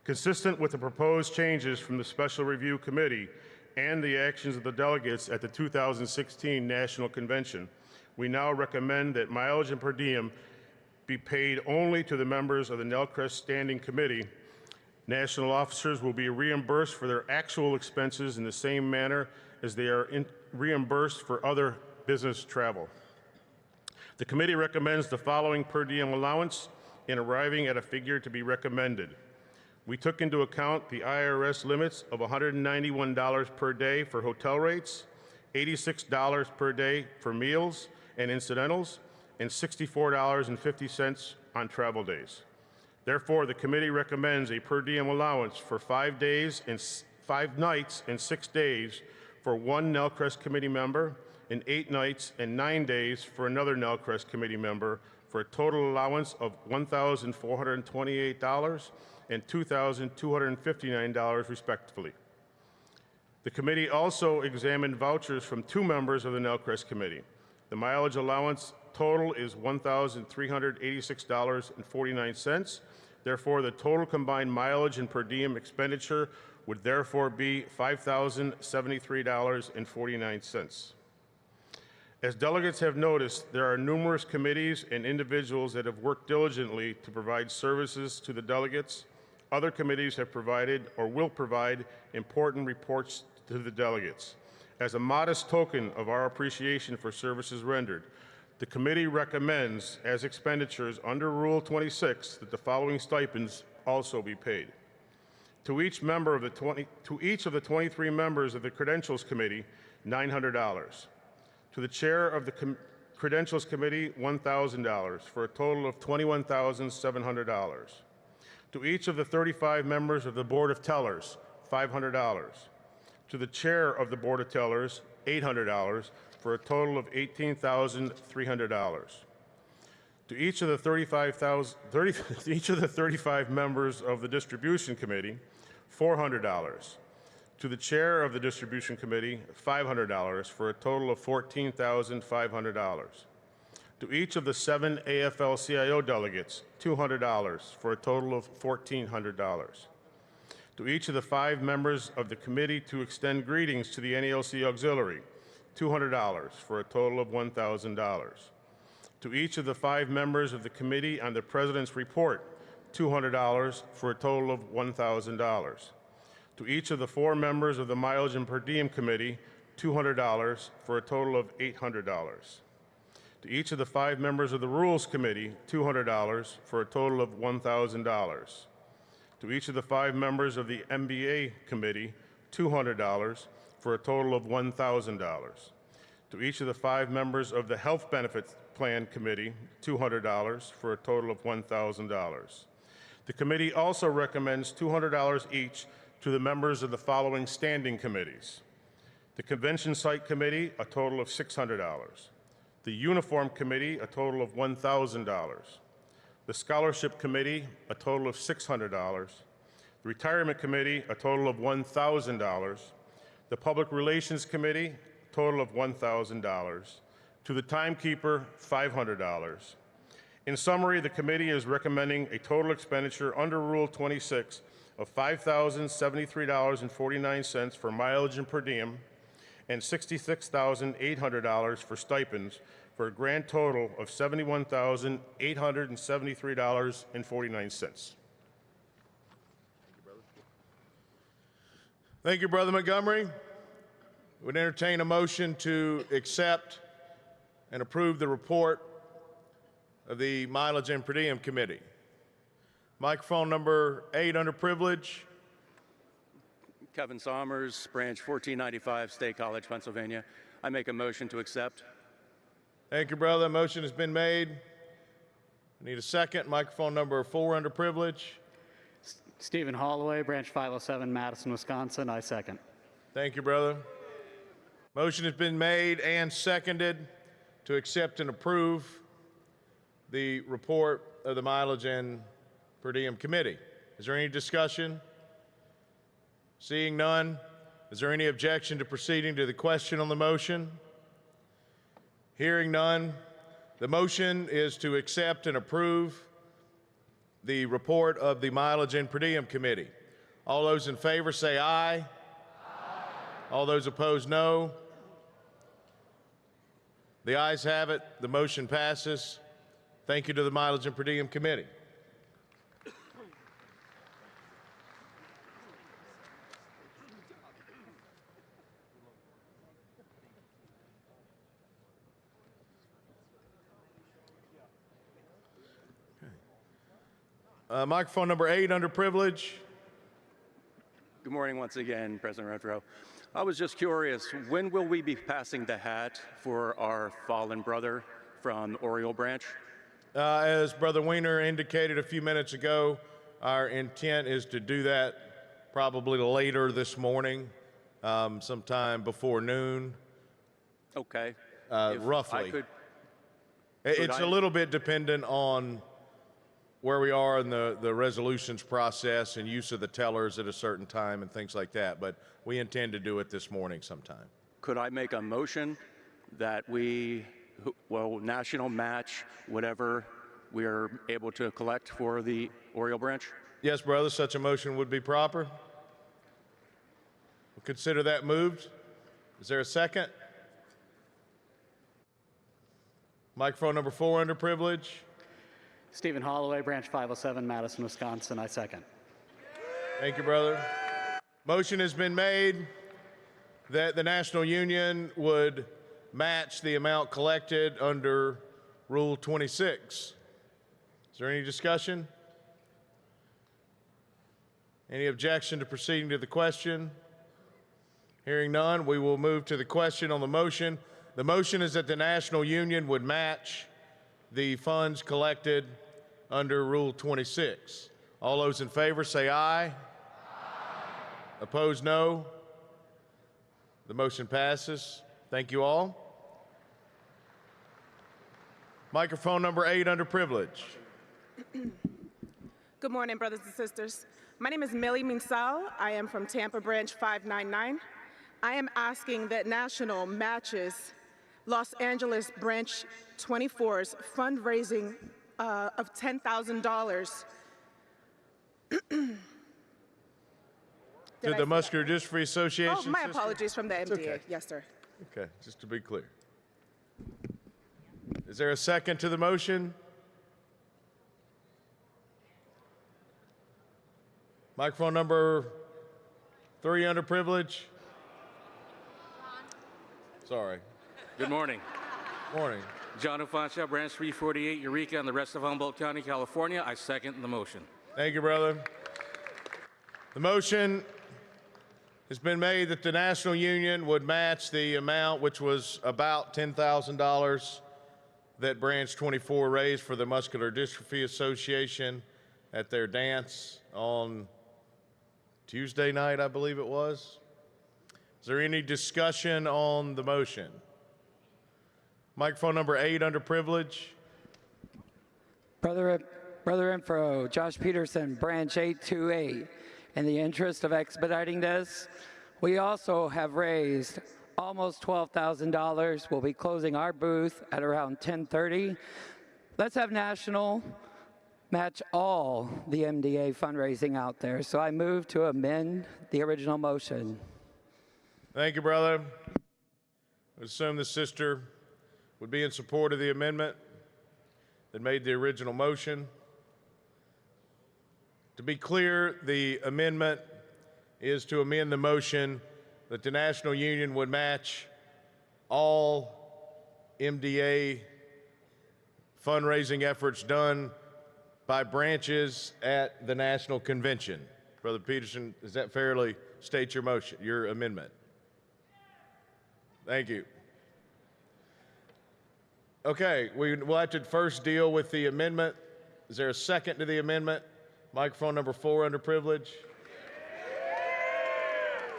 Consistent with the proposed changes from the Special Review Committee and the actions of the delegates at the 2016 National Convention, we now recommend that mileage and per diem be paid only to the members of the NELCREST Standing Committee. National officers will be reimbursed for their actual expenses in the same manner as they are reimbursed for other business travel. The committee recommends the following per diem allowance in arriving at a figure to be recommended. We took into account the IRS limits of $191 per day for hotel rates, $86 per day for meals and incidentals, and $64.50 on travel days. Therefore, the committee recommends a per diem allowance for 5 nights and 6 days for one NELCREST committee member, and 8 nights and 9 days for another NELCREST committee member, for a total allowance of $1,428 and $2,259 respectively. The committee also examined vouchers from 2 members of the NELCREST committee. The mileage allowance total is $1,386.49. Therefore, the total combined mileage and per diem expenditure would therefore be $5,073.49. As delegates have noticed, there are numerous committees and individuals that have worked diligently to provide services to the delegates. Other committees have provided or will provide important reports to the delegates. As a modest token of our appreciation for services rendered, the committee recommends, as expenditures under Rule 26, that the following stipends also be paid. To each of the 23 members of the Credentials Committee, $900. To the chair of the Credentials Committee, $1,000, for a total of $21,700. To each of the 35 members of the Board of Tellers, $500. To the chair of the Board of Tellers, $800, for a total of $18,300. To each of the 35 members of the Distribution Committee, $400. To the chair of the Distribution Committee, $500, for a total of $14,500. To each of the 7 AFL-CIO delegates, $200, for a total of $1,400. To each of the 5 members of the committee to extend greetings to the NALC Auxiliary, $200, for a total of $1,000. To each of the 5 members of the Committee on the President's Report, $200, for a total of $1,000. To each of the 4 members of the Mileage and Per Diem Committee, $200, for a total of $800. To each of the 5 members of the Rules Committee, $200, for a total of $1,000. To each of the 5 members of the MBA Committee, $200, for a total of $1,000. To each of the 5 members of the Health Benefits Plan Committee, $200, for a total of $1,000. The committee also recommends $200 each to the members of the following standing committees. The Convention Site Committee, a total of $600. The Uniform Committee, a total of $1,000. The Scholarship Committee, a total of $600. The Retirement Committee, a total of $1,000. The Public Relations Committee, a total of $1,000. To the Timekeeper, $500. In summary, the committee is recommending a total expenditure under Rule 26 of $5,073.49 for mileage and per diem and $66,800 for stipends, for a grand total of $71,873.49. Thank you, Brother Montgomery. Would entertain a motion to accept and approve the report of the Mileage and Per Diem Committee. Microphone number 8, underprivileged. Kevin Sommers, Branch 1495, State College, Pennsylvania. I make a motion to accept. Thank you, brother. Motion has been made. I need a second. Microphone number 4, underprivileged. Stephen Holloway, Branch 507, Madison, Wisconsin. I second. Thank you, brother. Motion has been made and seconded to accept and approve the report of the Mileage and Per Diem Committee. Is there any discussion? Seeing none, is there any objection to proceeding to the question on the motion? Hearing none, the motion is to accept and approve the report of the Mileage and Per Diem Committee. All those in favor say aye. Aye. All those opposed, no. The ayes have it. The motion passes. Thank you to the Mileage and Per Diem Committee. Microphone number 8, underprivileged. Good morning once again, President Renfro. I was just curious, when will we be passing the hat for our fallen brother from Oriole Branch? As Brother Weiner indicated a few minutes ago, our intent is to do that probably later this morning, sometime before noon. Okay. Roughly. It's a little bit dependent on where we are in the resolutions process and use of the tellers at a certain time and things like that, but we intend to do it this morning sometime. Could I make a motion that we, national match whatever we're able to collect for the Oriole Branch? Yes, brother, such a motion would be proper. We'll consider that moved. Is there a second? Microphone number 4, underprivileged. Stephen Holloway, Branch 507, Madison, Wisconsin. I second. Thank you, brother. Motion has been made that the National Union would match the amount collected under Rule 26. Is there any discussion? Any objection to proceeding to the question? Hearing none, we will move to the question on the motion. The motion is that the National Union would match the funds collected under Rule 26. All those in favor say aye. Aye. Opposed, no. The motion passes. Thank you all. Microphone number 8, underprivileged. Good morning, brothers and sisters. My name is Millie Minsal. I am from Tampa Branch 599. I am asking that National matches Los Angeles Branch 24's fundraising of $10,000. To the Muscular Dystrophy Association? Oh, my apologies, from the MDA. Okay. Yes, sir. Okay, just to be clear. Is there a second to the motion? Microphone number 3, underprivileged. Sorry. Good morning. Morning. John Ufansha, Branch 348, Eureka, and the rest of Humboldt County, California. I second the motion. Thank you, brother. The motion has been made that the National Union would match the amount, which was about $10,000, that Branch 24 raised for the Muscular Dystrophy Association at their dance on Tuesday night, I believe it was. Is there any discussion on the motion? Microphone number 8, underprivileged. Brother Info, Josh Peterson, Branch 828. In the interest of expediting this, we also have raised almost $12,000. We'll be closing our booth at around 10:30. Let's have National match all the MDA fundraising out there. So I move to amend the original motion. Thank you, brother. I assume the sister would be in support of the amendment that made the original motion. To be clear, the amendment is to amend the motion that the National Union would match all MDA fundraising efforts done by branches at the National Convention. Brother Peterson, does that fairly state your motion, your amendment? Thank you. Okay, we'll have to first deal with the amendment. Is there a second to the amendment? Microphone number 4, underprivileged.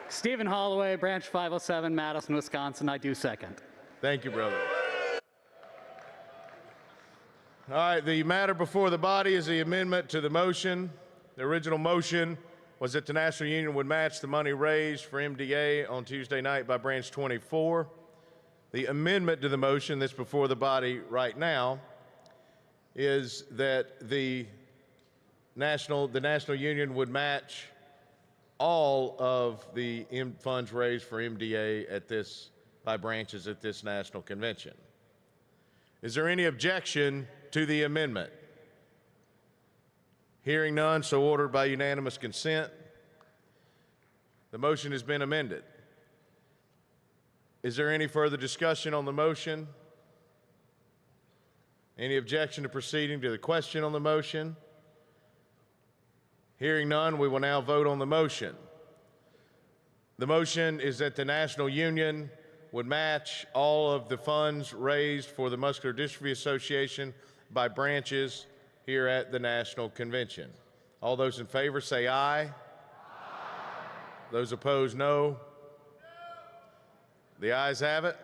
Stephen Holloway, Branch 507, Madison, Wisconsin. I do second. Thank you, brother. All right, the matter before the body is the amendment to the motion. The original motion was that the National Union would match the money raised for MDA on Tuesday night by Branch 24. The amendment to the motion that's before the body right now is that the the National Union would match all of the funds raised for MDA by branches at this national convention. Is there any objection to the amendment? Hearing none, so ordered by unanimous consent. The motion has been amended. Is there any further discussion on the motion? Any objection to proceeding to the question on the motion? Hearing none, we will now vote on the motion. The motion is that the National Union would match all of the funds raised for the Muscular Dystrophy Association by branches here at the National Convention. All those in favor say aye. Aye. Those opposed, no. The ayes have it.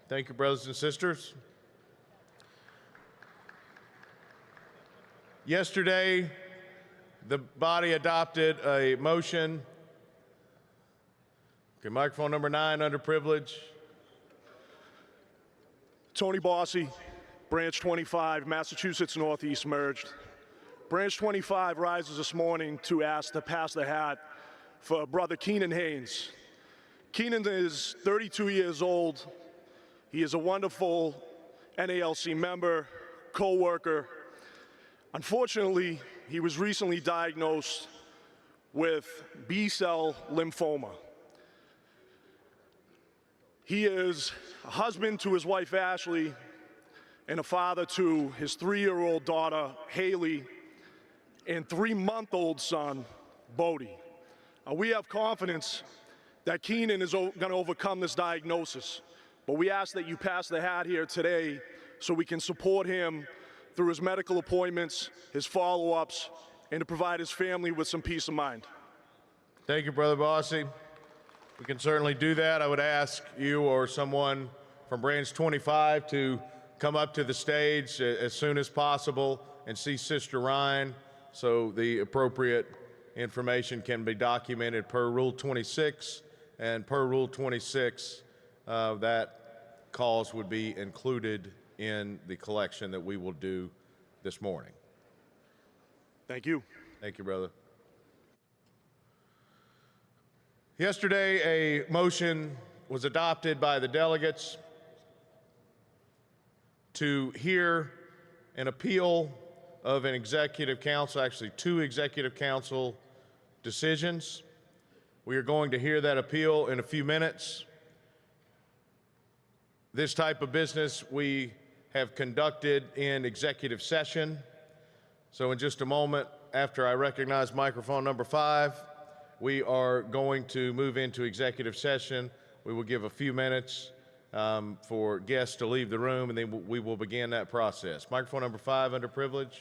Thank you, brothers and sisters. Yesterday, the body adopted a motion. Okay, microphone number 9, underprivileged. Tony Bossy, Branch 25, Massachusetts Northeast merged. Branch 25 rises this morning to ask to pass the hat for Brother Keenan Haynes. Keenan is 32 years old. He is a wonderful NALC member, co-worker. Unfortunately, he was recently diagnosed with B-cell lymphoma. He is a husband to his wife, Ashley, and a father to his 3-year-old daughter, Haley, and 3-month-old son, Bodie. We have confidence that Keenan is going to overcome this diagnosis, but we ask that you pass the hat here today so we can support him through his medical appointments, his follow-ups, and to provide his family with some peace of mind. Thank you, Brother Bossy. We can certainly do that. I would ask you or someone from Branch 25 to come up to the stage as soon as possible and see Sister Ryan so the appropriate information can be documented per Rule 26. And per Rule 26, that cause would be included in the collection that we will do this morning. Thank you. Thank you, brother. Yesterday, a motion was adopted by the delegates to hear an appeal of an executive council, actually 2 executive council decisions. We are going to hear that appeal in a few minutes. This type of business we have conducted in executive session. So in just a moment, after I recognize microphone number 5, we are going to move into executive session. We will give a few minutes for guests to leave the room, and then we will begin that process. Microphone number 5, underprivileged.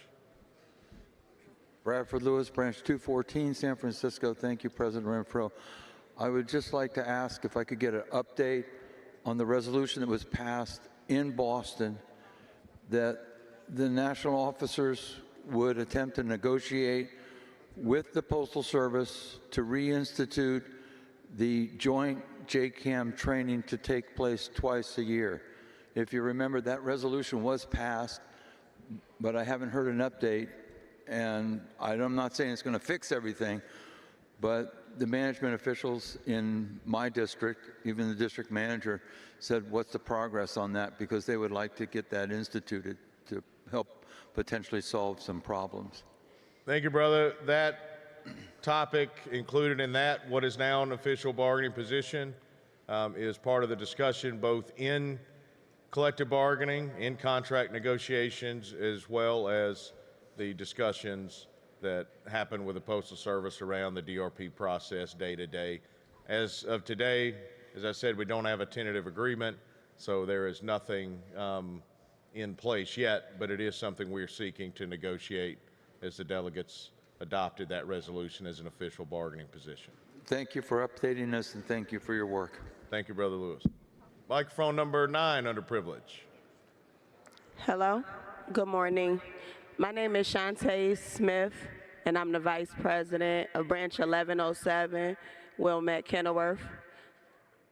Bradford Lewis, Branch 214, San Francisco. Thank you, President Renfro. I would just like to ask if I could get an update on the resolution that was passed in Boston that the national officers would attempt to negotiate with the Postal Service to reinstitute the joint JCAM training to take place twice a year. If you remember, that resolution was passed, but I haven't heard an update. And I'm not saying it's going to fix everything, but the management officials in my district, even the district manager, said, what's the progress on that? Because they would like to get that instituted to help potentially solve some problems. Thank you, brother. That topic included in that, what is now an official bargaining position, is part of the discussion both in collective bargaining, in contract negotiations, as well as the discussions that happen with the Postal Service around the DRP process day to day. As of today, as I said, we don't have a tentative agreement, so there is nothing in place yet, but it is something we're seeking to negotiate as the delegates adopted that resolution as an official bargaining position. Thank you for updating us, and thank you for your work. Thank you, Brother Lewis. Microphone number 9, underprivileged. Hello, good morning. My name is Shantae Smith, and I'm the Vice President of Branch 1107, Wilmette, Kenilworth.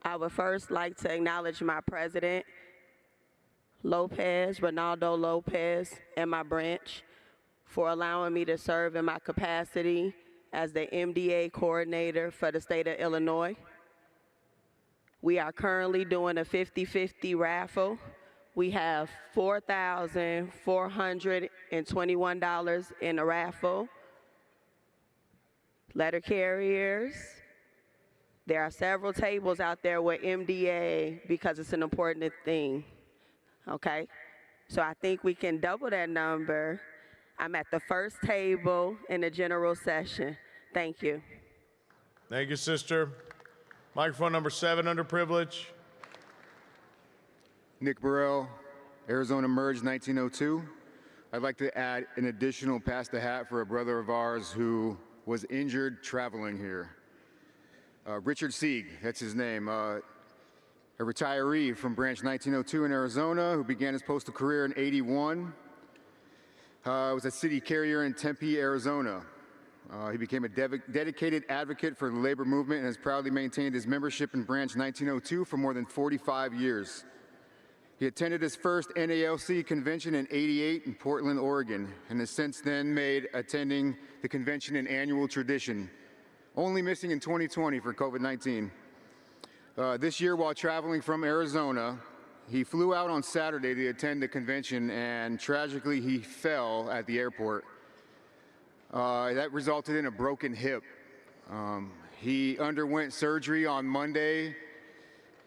I would first like to acknowledge my President, Ronaldo Lopez, and my branch for allowing me to serve in my capacity as the MDA coordinator for the state of Illinois. We are currently doing a 50-50 raffle. We have $4,421 in the raffle. Letter carriers. There are several tables out there with MDA because it's an important thing, okay? So I think we can double that number. I'm at the first table in the general session. Thank you. Thank you, sister. Microphone number 7, underprivileged. Nick Burrell, Arizona Merge 1902. I'd like to add an additional pass the hat for a brother of ours who was injured traveling here. Richard Sieg, that's his name, a retiree from Branch 1902 in Arizona who began his postal career in '81. Was a city carrier in Tempe, Arizona. He became a dedicated advocate for the labor movement and has proudly maintained his membership in Branch 1902 for more than 45 years. He attended his first NALC convention in '88 in Portland, Oregon, and has since then made attending the convention an annual tradition, only missing in 2020 for COVID-19. This year, while traveling from Arizona, he flew out on Saturday to attend the convention, and tragically, he fell at the airport. That resulted in a broken hip. He underwent surgery on Monday,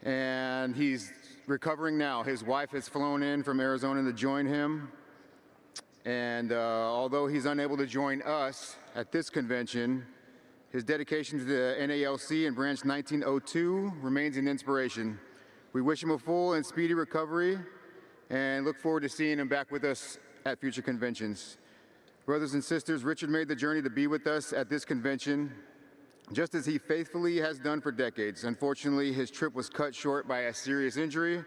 and he's recovering now. His wife has flown in from Arizona to join him, and although he's unable to join us at this convention, his dedication to the NALC and Branch 1902 remains an inspiration. We wish him a full and speedy recovery and look forward to seeing him back with us at future conventions. Brothers and sisters, Richard made the journey to be with us at this convention, just as he faithfully has done for decades. Unfortunately, his trip was cut short by a serious injury,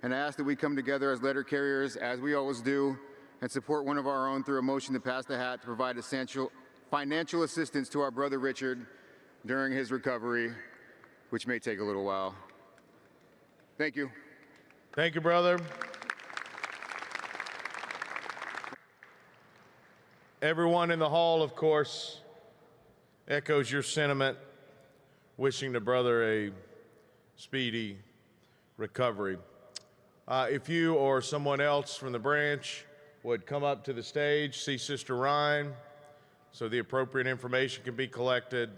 and I ask that we come together as letter carriers, as we always do, and support one of our own through a motion to pass the hat to provide essential financial assistance to our brother Richard during his recovery, which may take a little while. Thank you. Thank you, brother. Everyone in the hall, of course, echoes your sentiment, wishing the brother a speedy recovery. If you or someone else from the branch would come up to the stage, see Sister Ryan, so the appropriate information can be collected,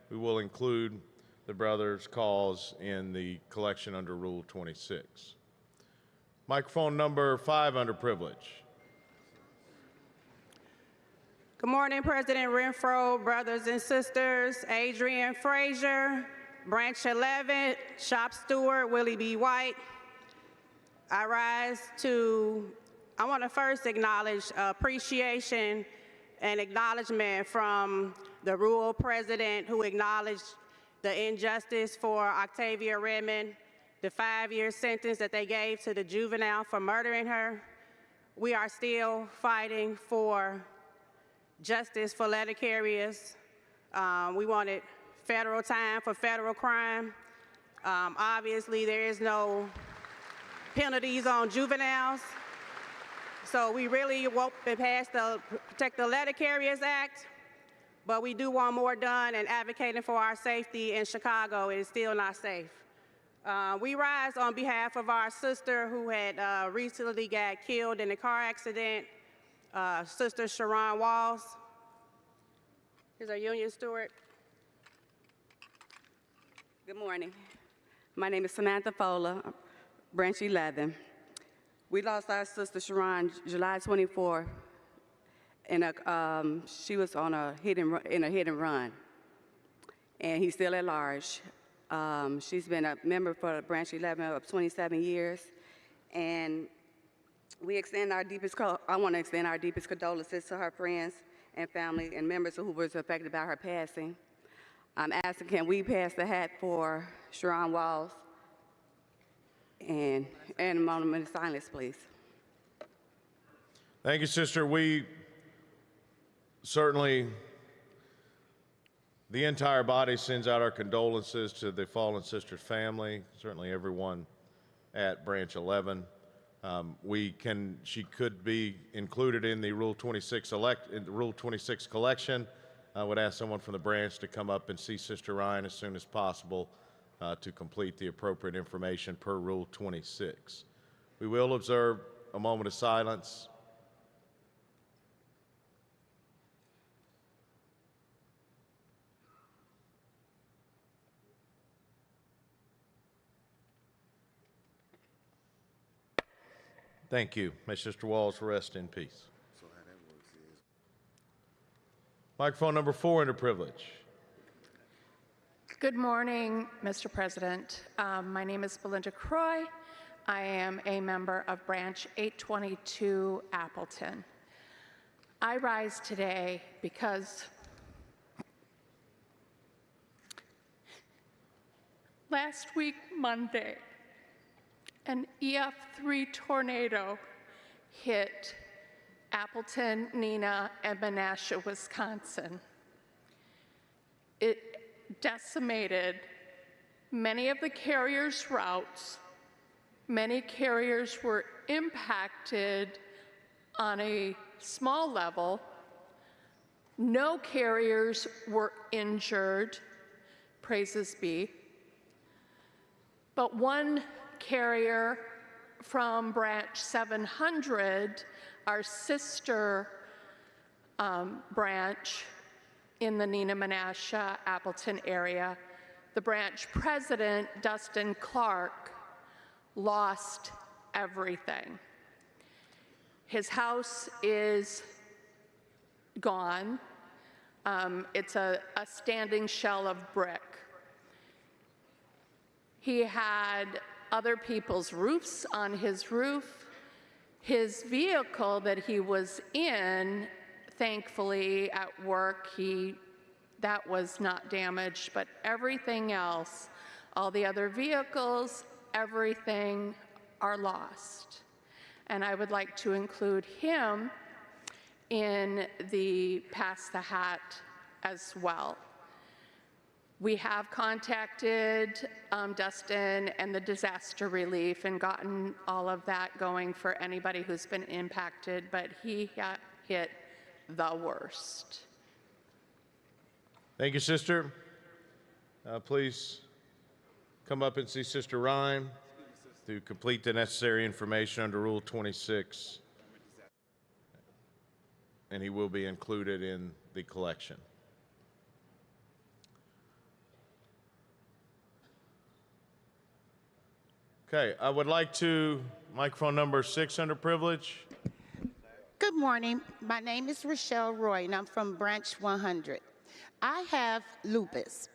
we will include the brother's cause in the collection under Rule 26. Microphone number 5, underprivileged. Good morning, President Renfro, brothers and sisters. Adrian Frazier, Branch 11, shop steward, Willie B. White. I want to first acknowledge appreciation and acknowledgement from the rural president who acknowledged the injustice for Octavia Redmond, the 5-year sentence that they gave to the juvenile for murdering her. We are still fighting for justice for letter carriers. We wanted federal time for federal crime. Obviously, there is no penalties on juveniles. So we really won't be past the Protect the Letter Carriers Act, but we do want more done and advocating for our safety in Chicago. It is still not safe. We rise on behalf of our sister who had recently got killed in a car accident, Sister Sharon Walls. Here's our union steward. Good morning. My name is Samantha Fowler, Branch 11. We lost our sister Sharon July 24th, and she was on a hit and run, and he's still at large. She's been a member for Branch 11 of 27 years, and I want to extend our deepest condolences to her friends and family and members who was affected by her passing. I'm asking, can we pass the hat for Sharon Walls? And a moment of silence, please. Thank you, sister. We certainly, the entire body sends out our condolences to the fallen sister's family, certainly everyone at Branch 11. She could be included in the Rule 26 collection. I would ask someone from the branch to come up and see Sister Ryan as soon as possible to complete the appropriate information per Rule 26. We will observe a moment of silence. Thank you. May Sister Walls rest in peace. Microphone number 4, underprivileged. Good morning, Mr. President. My name is Belinda Croy. I am a member of Branch 822 Appleton. I rise today because last week, Monday, an EF3 tornado hit Appleton, Neenah, and Menasha, Wisconsin. It decimated many of the carriers' routes. Many carriers were impacted on a small level. No carriers were injured, praises be. But one carrier from Branch 700, our sister branch in the Neenah, Menasha, Appleton area, the branch president, Dustin Clark, lost everything. His house is gone. It's a standing shell of brick. He had other people's roofs on his roof. His vehicle that he was in, thankfully at work, that was not damaged, but everything else, all the other vehicles, everything are lost. And I would like to include him in the Pass the Hat as well. We have contacted Dustin and the disaster relief and gotten all of that going for anybody who's been impacted, but he got hit the worst. Thank you, Sister. Please come up and see Sister Ryan to complete the necessary information under Rule 26, and he will be included in the collection. Okay, I would like to, microphone number 6, underprivileged. Good morning. My name is Rochelle Roy, and I'm from Branch 100. I have lupus,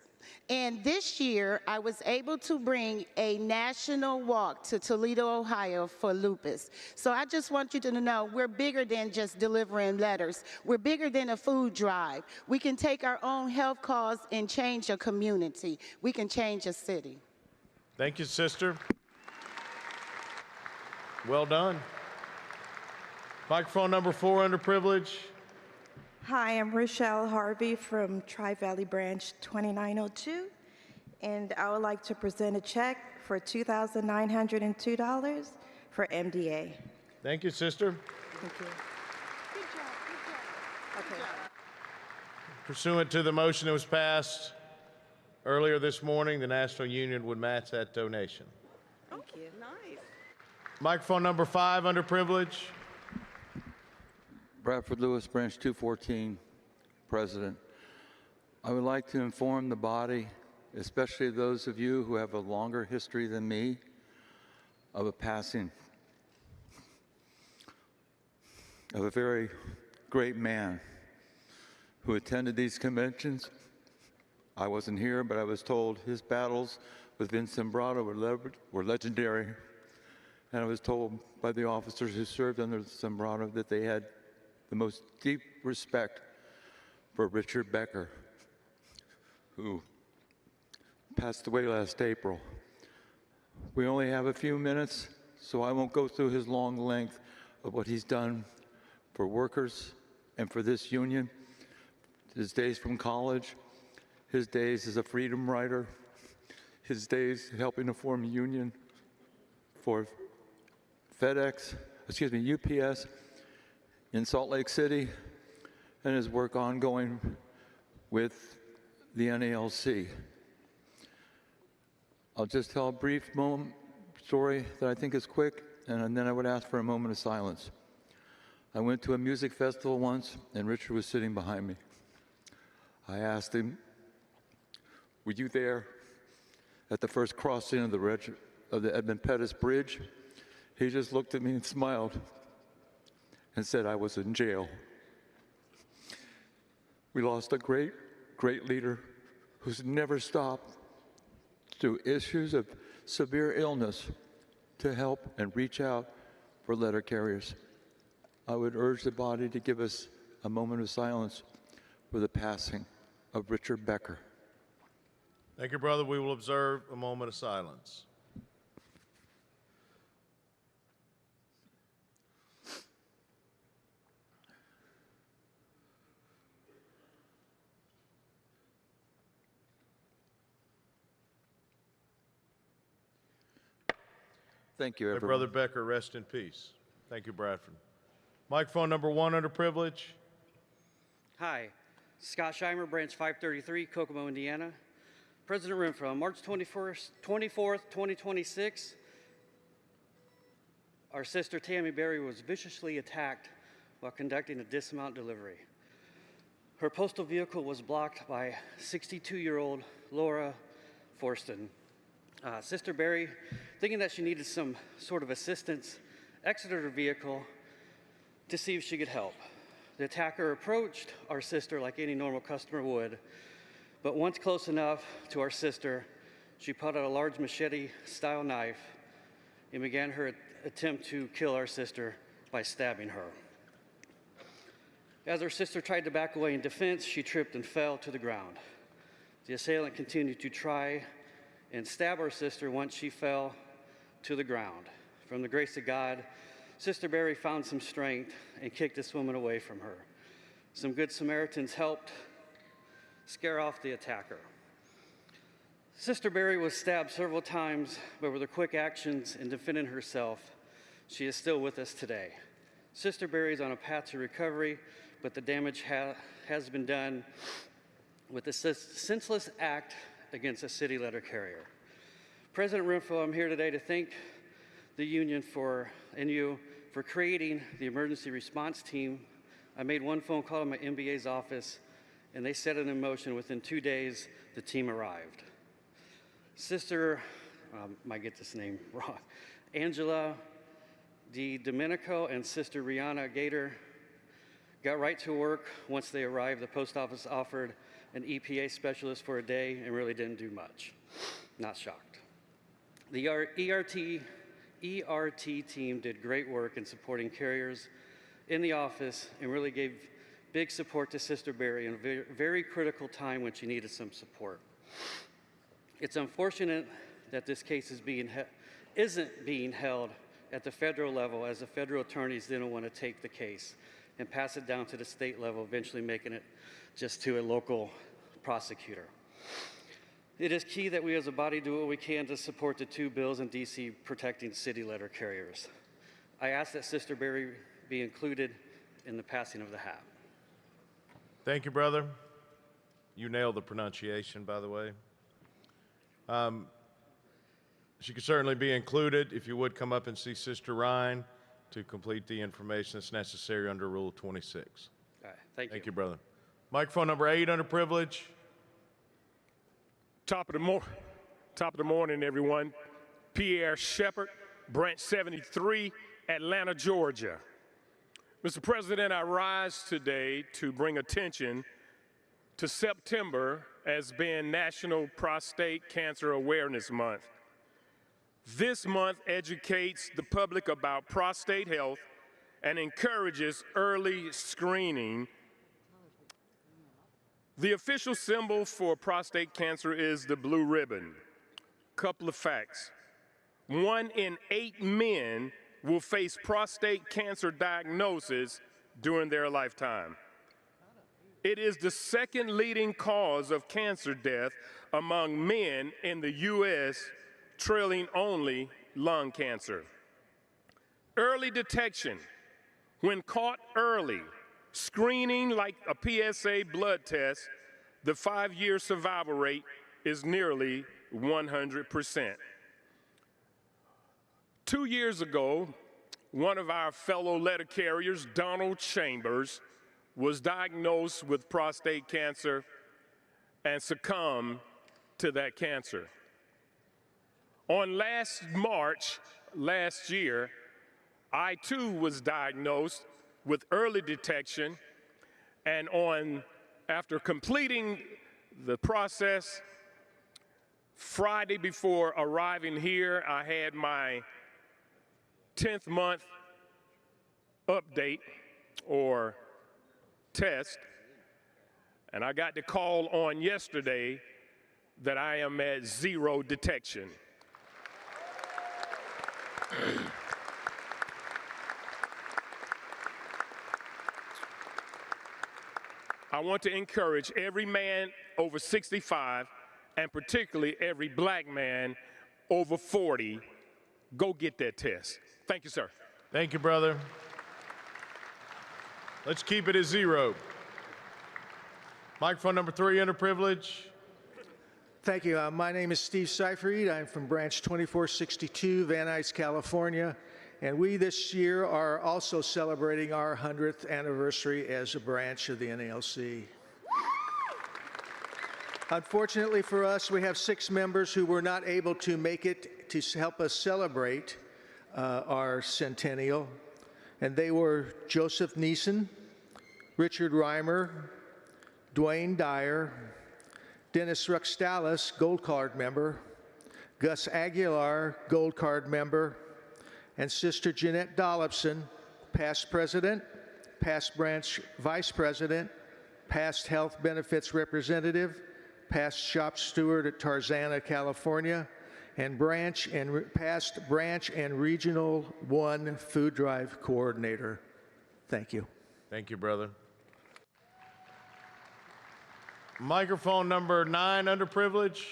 and this year I was able to bring a national walk to Toledo, Ohio for lupus. So I just want you to know we're bigger than just delivering letters. We're bigger than a food drive. We can take our own health cause and change a community. We can change a city. Thank you, Sister. Well done. Microphone number 4, underprivileged. Hi, I'm Rochelle Harvey from Tri-Valley Branch 2902, and I would like to present a check for $2,902 for MDA. Thank you, Sister. Thank you. Good job. Okay. Pursuant to the motion that was passed earlier this morning, the National Union would match that donation. Thank you. Nice. Microphone number 5, underprivileged. Bradford Lewis, Branch 214, President. I would like to inform the body, especially those of you who have a longer history than me, of a passing of a very great man who attended these conventions. I wasn't here, but I was told his battles with Vince Zimbrado were legendary. And I was told by the officers who served under Zimbrado that they had the most deep respect for Richard Becker, who passed away last April. We only have a few minutes, so I won't go through his long length of what he's done for workers and for this union, his days from college, his days as a freedom rider, his days helping to form a union for UPS in Salt Lake City, and his work ongoing with the NALC. I'll just tell a brief story that I think is quick, and then I would ask for a moment of silence. I went to a music festival once, and Richard was sitting behind me. I asked him, "Were you there at the first crossing of the Edmund Pettus Bridge?" He just looked at me and smiled and said, "I was in jail." We lost a great, great leader who's never stopped through issues of severe illness to help and reach out for letter carriers. I would urge the body to give us a moment of silence for the passing of Richard Becker. Thank you, brother. We will observe a moment of silence. Thank you, May everyone. Brother Becker rest in peace. Thank you, Bradford. Microphone number 1, underprivileged. Hi, Scott Scheimer, Branch 533, Kokomo, Indiana. President Renfro, on March 24th, 2026, our sister Tammy Berry was viciously attacked while conducting a dismount delivery. Her postal vehicle was blocked by 62-year-old Laura Forston. Sister Berry, thinking that she needed some sort of assistance, exited her vehicle to see if she could help. The attacker approached our sister like any normal customer would, but once close enough to our sister, she pulled out a large machete-style knife and began her attempt to kill our sister by stabbing her. As our sister tried to back away in defense, she tripped and fell to the ground. The assailant continued to try and stab our sister once she fell to the ground. From the grace of God, Sister Berry found some strength and kicked this woman away from her. Some good Samaritans helped scare off the attacker. Sister Berry was stabbed several times, but with her quick actions in defending herself, she is still with us today. Sister Berry is on a path to recovery, but the damage has been done with a senseless act against a city letter carrier. President Renfro, I'm here today to thank the union and you for creating the emergency response team. I made one phone call to my MBA's office, and they set it in motion. Within 2 days, the team arrived. Sister, might get this name wrong, Angela Di Domenico and Sister Rihanna Gator got right to work. Once they arrived, the post office offered an EPA specialist for a day and really didn't do much. Not shocked. The ERT team did great work in supporting carriers in the office and really gave big support to Sister Berry in a very critical time when she needed some support. It's unfortunate that this case isn't being held at the federal level, as the federal attorneys didn't want to take the case and pass it down to the state level, eventually making it just to a local prosecutor. It is key that we as a body do what we can to support the 2 bills in DC protecting city letter carriers. I ask that Sister Berry be included in the passing of the hat. Thank you, brother. You nailed the pronunciation, by the way. She could certainly be included. If you would come up and see Sister Ryan to complete the information that's necessary under Rule 26. All right, thank you. Thank you, brother. Microphone number 8, underprivileged. Top of the morning, everyone. Pierre Shepard, Branch 73, Atlanta, Georgia. Mr. President, I rise today to bring attention to September as being National Prostate Cancer Awareness Month. This month educates the public about prostate health and encourages early screening. The official symbol for prostate cancer is the blue ribbon. Couple of facts. 1 in 8 men will face prostate cancer diagnosis during their lifetime. It is the second leading cause of cancer death among men in the U.S., trailing only lung cancer. early detection, when caught early, screening like a PSA blood test, the 5-year survival rate is nearly 100%. 2 years ago, one of our fellow letter carriers, Donald Chambers, was diagnosed with prostate cancer and succumbed to that cancer. On last March, last year, I too was diagnosed with early detection, and after completing the process, Friday before arriving here, I had my 10th month update or test, and I got the call on yesterday that I am at 0 detection. I want to encourage every man over 65, and particularly every black man over 40, go get that test. Thank you, sir. Thank you, brother. Let's keep it at 0. Microphone number 3, underprivileged. Thank you. My name is Steve Seyfried. I'm from Branch 2462, Van Nuys, California. And we this year are also celebrating our 100th anniversary as a branch of the NALC. Unfortunately for us, we have 6 members who were not able to make it to help us celebrate our centennial. And they were Joseph Neeson, Richard Reimer, Dwayne Dyer, Dennis Ruxtalis, Gold Card member, Gus Aguilar, Gold Card member, and Sister Jeanette Dollopson, past president, past branch vice president, past health benefits representative, past shop steward at Tarzana, California, and past branch and regional 1 food drive coordinator. Thank you. Thank you, brother. Microphone number 9, underprivileged.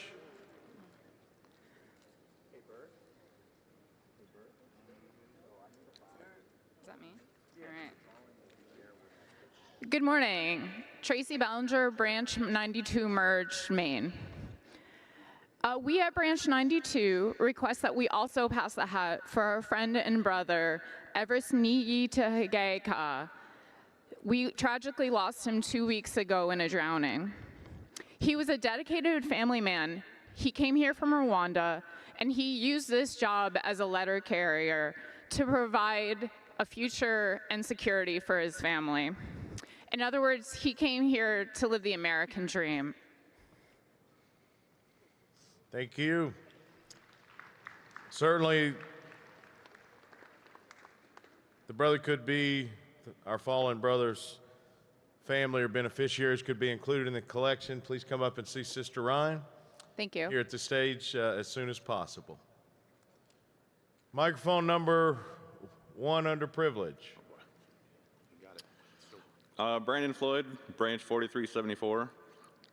Good morning. Tracy Ballinger, Branch 92 Merged, Maine. We at Branch 92 request that we also pass the hat for our friend and brother, Everest Niyi Tehegeka. We tragically lost him 2 weeks ago in a drowning. He was a dedicated family man. He came here from Rwanda, and he used this job as a letter carrier to provide a future and security for his family. In other words, he came here to live the American dream. Thank you. Certainly, the brother could be, our fallen brother's family or beneficiaries could be included in the collection. Please come up and see Sister Ryan. Thank you. Here at the stage as soon as possible. Microphone number 1, underprivileged. Brandon Floyd, Branch 4374.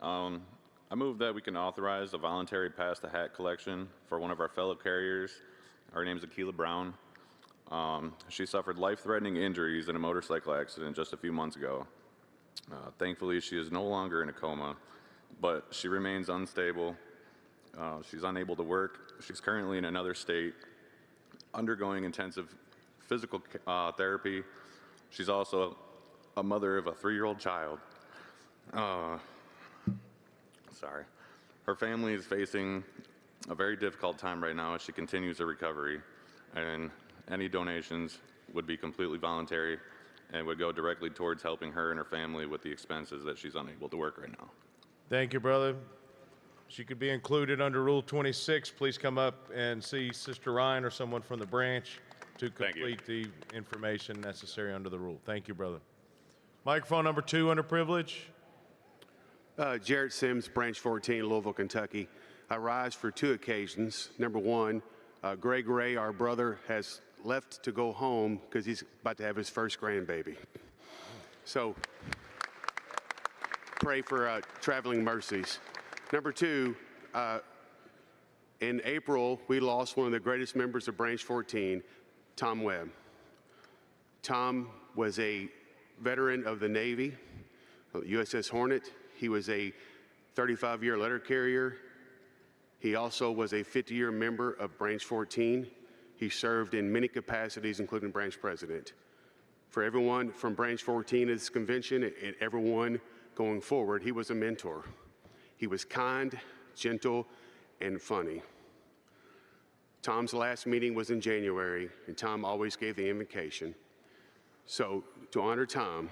I move that we can authorize a voluntary pass the hat collection for one of our fellow carriers. Her name's Akila Brown. She suffered life-threatening injuries in a motorcycle accident just a few months ago. Thankfully, she is no longer in a coma, but she remains unstable. She's unable to work. She's currently in another state, undergoing intensive physical therapy. She's also a mother of a 3-year-old child. Sorry. Her family is facing a very difficult time right now as she continues her recovery, and any donations would be completely voluntary and would go directly towards helping her and her family with the expenses that she's unable to work right now. Thank you, brother. She could be included under Rule 26. Please come up and see Sister Ryan or someone from the branch to complete the information necessary under the rule. Thank you, brother. Microphone number 2, underprivileged. Jarrett Sims, Branch 14, Louisville, Kentucky. I rise for 2 occasions. Number 1, Greg Ray, our brother, has left to go home because he's about to have his first grandbaby. So pray for traveling mercies. Number 2, in April, we lost one of the greatest members of Branch 14, Tom Webb. Tom was a veteran of the Navy, USS Hornet. He was a 35-year letter carrier. He also was a 50-year member of Branch 14. He served in many capacities, including branch president. For everyone from Branch 14 at this convention and everyone going forward, he was a mentor. He was kind, gentle, and funny. Tom's last meeting was in January, and Tom always gave the invocation. So, to honor Tom,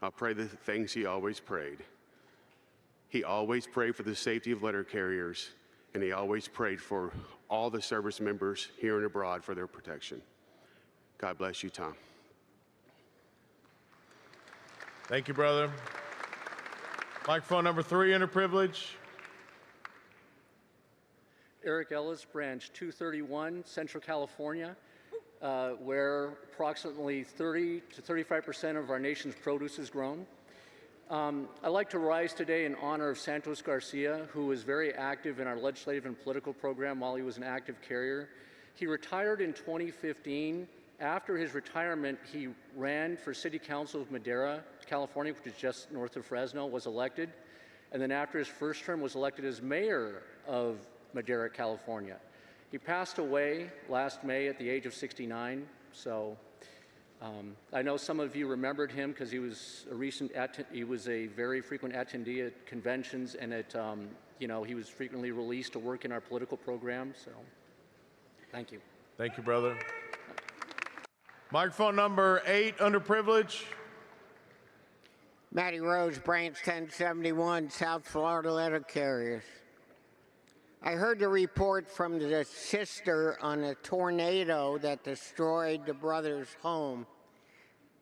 I'll pray the things he always prayed. He always prayed for the safety of letter carriers, and he always prayed for all the service members here and abroad for their protection. God bless you, Tom. Thank you, brother. Microphone number 3, underprivileged. Eric Ellis, Branch 231, Central California, where approximately 30 to 35% of our nation's produce is grown. I'd like to rise today in honor of Santos Garcia, who was very active in our legislative and political program while he was an active carrier. He retired in 2015. After his retirement, he ran for City Council of Madera, California, which is just north of Fresno, was elected. And then after his first term, was elected as mayor of Madera, California. He passed away last May at the age of 69. So I know some of you remembered him because he was a very frequent attendee at conventions, and he was frequently released to work in our political program. So thank you. Thank you, brother. Microphone number 8, underprivileged. Matty Rose, Branch 1071, South Florida letter carriers. I heard the report from the sister on a tornado that destroyed the brother's home.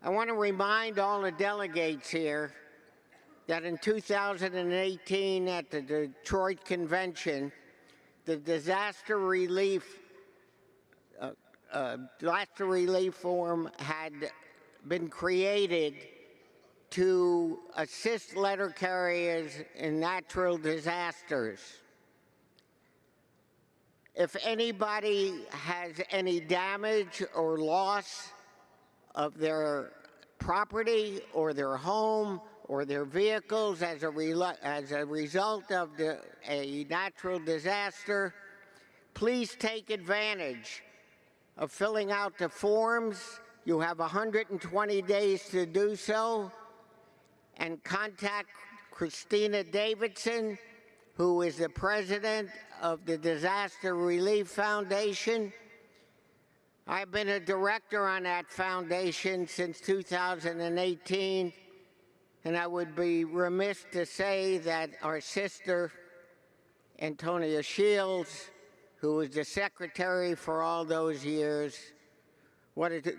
I want to remind all the delegates here that in 2018 at the Detroit Convention, the Disaster Relief Forum had been created to assist letter carriers in natural disasters. If anybody has any damage or loss of their property or their home or their vehicles as a result of a natural disaster, please take advantage of filling out the forms. You have 120 days to do so, and contact Christina Davidson, who is the president of the Disaster Relief Foundation. I've been a director on that foundation since 2018, and I would be remiss to say that our sister, Antonia Shields, who was the secretary for all those years, what a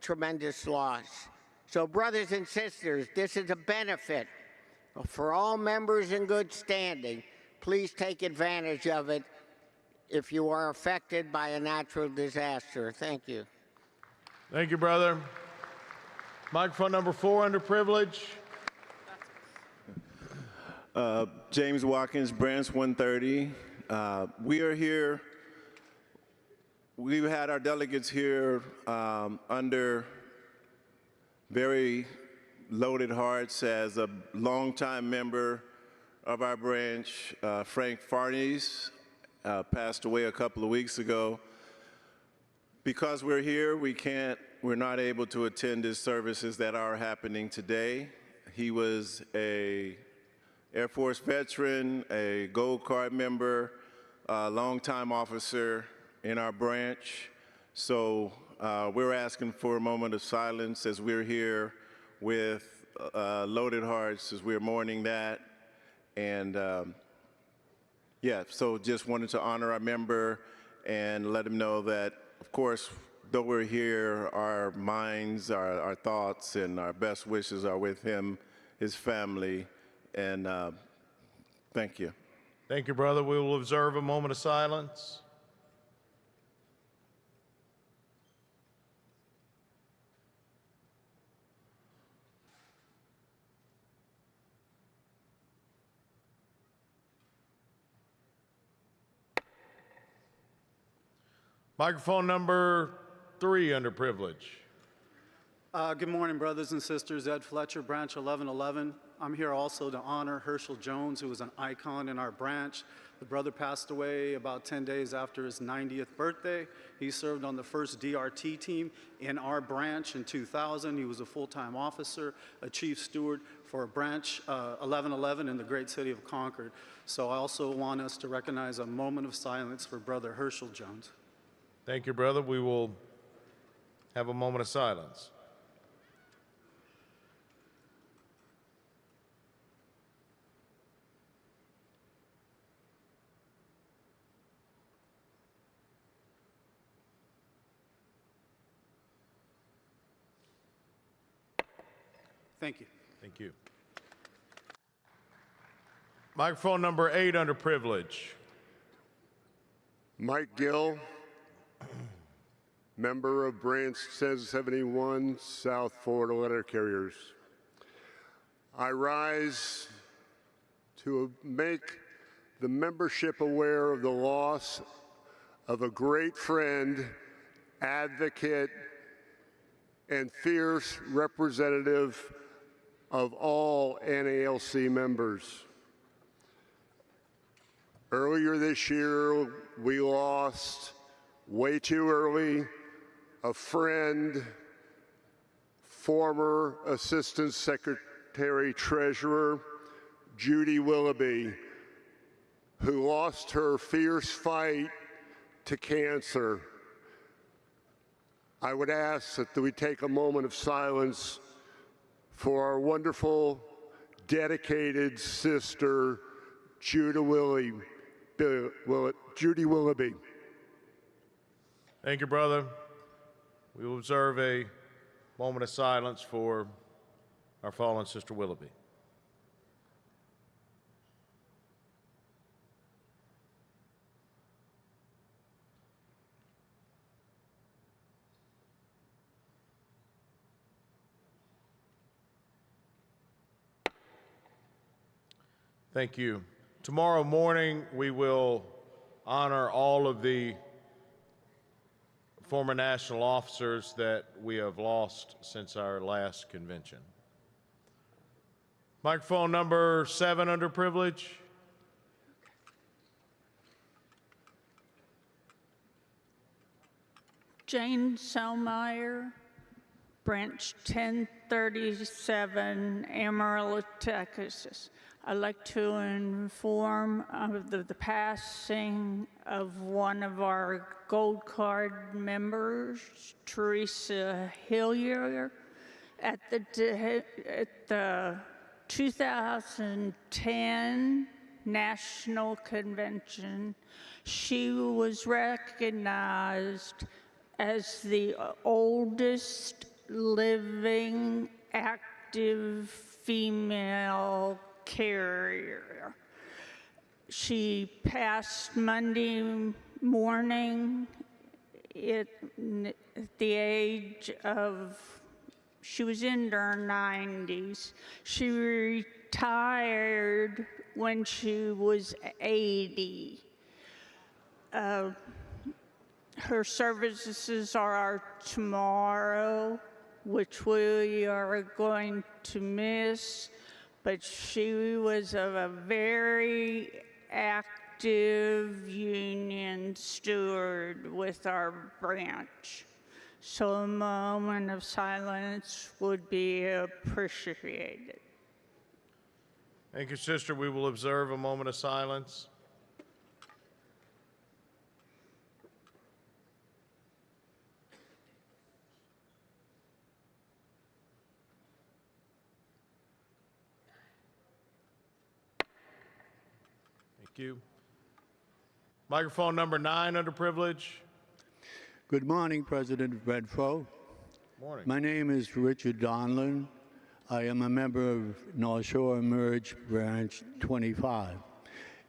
tremendous loss. So brothers and sisters, this is a benefit for all members in good standing. Please take advantage of it if you are affected by a natural disaster. Thank you. Thank you, brother. Microphone number 4, underprivileged. James Watkins, Branch 130. We are here, we've had our delegates here under very loaded hearts. As a longtime member of our branch, Frank Farnese, passed away a couple of weeks ago. Because we're here, we're not able to attend his services that are happening today. He was a Air Force veteran, a Gold Card member, a longtime officer in our branch. So we're asking for a moment of silence as we're here with loaded hearts as we're mourning that. And so just wanted to honor our member and let him know that, of course, though we're here, our minds, our thoughts, and our best wishes are with him, his family, and thank you. Thank you, brother. We will observe a moment of silence. Microphone number 3, underprivileged. Good morning, brothers and sisters. Ed Fletcher, Branch 1111. I'm here also to honor Herschel Jones, who was an icon in our branch. The brother passed away about 10 days after his 90th birthday. He served on the first DRT team in our branch in 2000. He was a full-time officer, a chief steward for Branch 1111 in the great city of Concord. So I also want us to recognize a moment of silence for Brother Herschel Jones. Thank you, brother. We will have a moment of silence. Thank you. Thank you. Microphone number 8, underprivileged. Mike Gill, member of Branch 1071, South Florida Letter Carriers. I rise to make the membership aware of the loss of a great friend, advocate, and fierce representative of all NALC members. Earlier this year, we lost, way too early, a friend, former Assistant Secretary Treasurer Judy Willoughby, who lost her fierce fight to cancer. I would ask that we take a moment of silence for our wonderful, dedicated sister, Judy Willoughby. Thank you, brother. We will observe a moment of silence for our fallen sister Willoughby. Thank you. Tomorrow morning, we will honor all of the former national officers that we have lost since our last convention. Microphone number 7, underprivileged. Jane Selmeyer, Branch 1037, Amarillo, Texas. I'd like to inform of the passing of one of our Gold Card members, Teresa Hillier, at the 2010 National Convention. She was recognized as the oldest living active female carrier. She passed Monday morning at the age of, she was in her 90s. She retired when she was 80. Her services are tomorrow, which we are going to miss. But she was a very active union steward with our branch. So a moment of silence would be appreciated. Thank you, sister. We will observe a moment of silence. Thank you. Microphone number 9, underprivileged. Good morning, President Renfro. Morning. My name is Richard Donlin. I am a member of North Shore Merge Branch 25.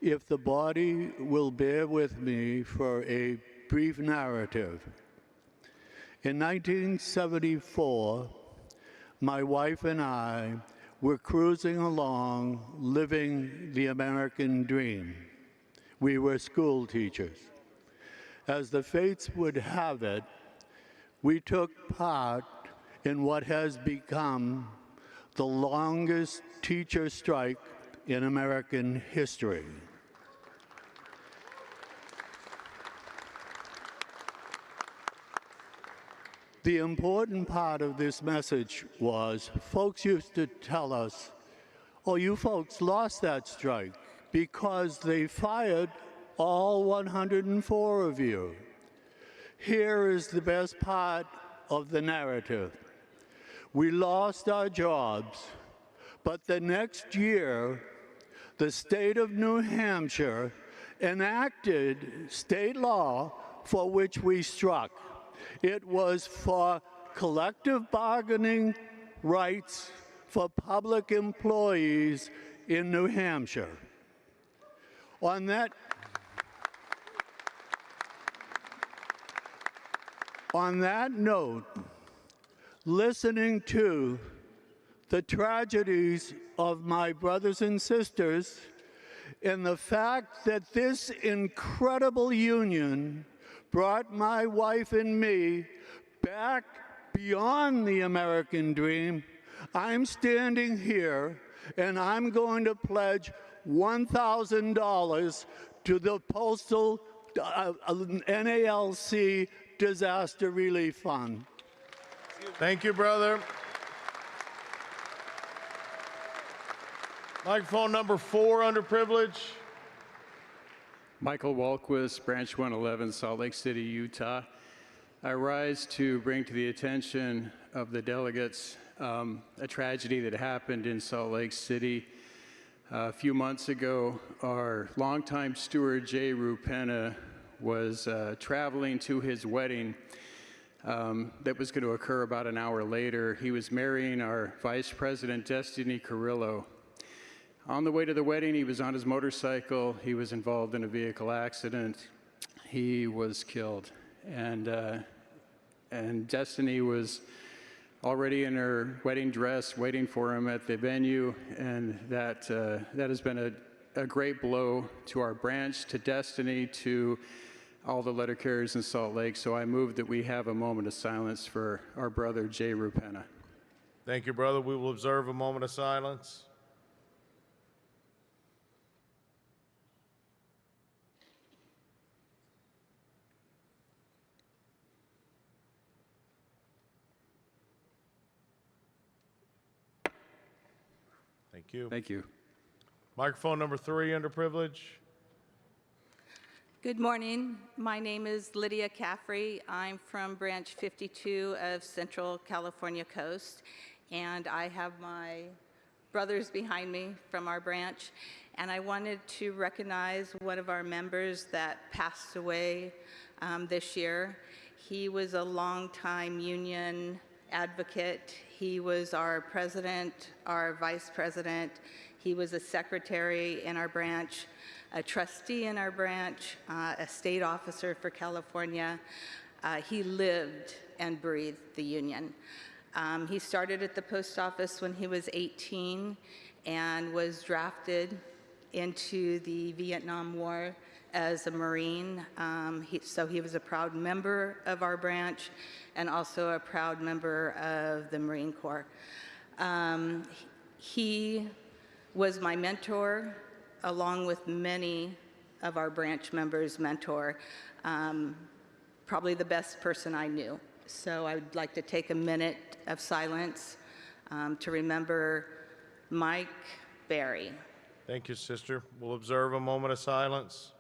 If the body will bear with me for a brief narrative. In 1974, my wife and I were cruising along, living the American dream. We were school teachers. As the fates would have it, we took part in what has become the longest teacher strike in American history. The important part of this message was folks used to tell us, oh, you folks lost that strike because they fired all 104 of you. Here is the best part of the narrative. We lost our jobs, but the next year, the state of New Hampshire enacted state law for which we struck. It was for collective bargaining rights for public employees in New Hampshire. On that note, listening to the tragedies of my brothers and sisters and the fact that this incredible union brought my wife and me back beyond the American dream, I'm standing here and I'm going to pledge $1,000 to the Postal NALC Disaster Relief Fund. Thank you, brother. Microphone number 4, underprivileged. Michael Walquist, Branch 111, Salt Lake City, Utah. I rise to bring to the attention of the delegates a tragedy that happened in Salt Lake City. A few months ago, our longtime steward, Jay Rupena, was traveling to his wedding that was going to occur about an hour later. He was marrying our Vice President, Destiny Carrillo. On the way to the wedding, he was on his motorcycle. He was involved in a vehicle accident. He was killed. And Destiny was already in her wedding dress waiting for him at the venue. And that has been a great blow to our branch, to Destiny, to all the letter carriers in Salt Lake. So I move that we have a moment of silence for our brother, Jay Rupena. Thank you, brother. We will observe a moment of silence. Thank you. Thank you. Microphone number 3, underprivileged. Good morning. My name is Lydia Caffrey. I'm from Branch 52 of Central California Coast, and I have my brothers behind me from our branch, and I wanted to recognize one of our members that passed away this year. He was a longtime union advocate. He was our president, our vice president. He was a secretary in our branch, a trustee in our branch, a state officer for California. He lived and breathed the union. He started at the post office when he was 18 and was drafted into the Vietnam War as a Marine. So he was a proud member of our branch and also a proud member of the Marine Corps. He was my mentor, along with many of our branch members' mentor, probably the best person I knew. So I would like to take a minute of silence to remember Mike Berry. Thank you, sister. We'll observe a moment of silence.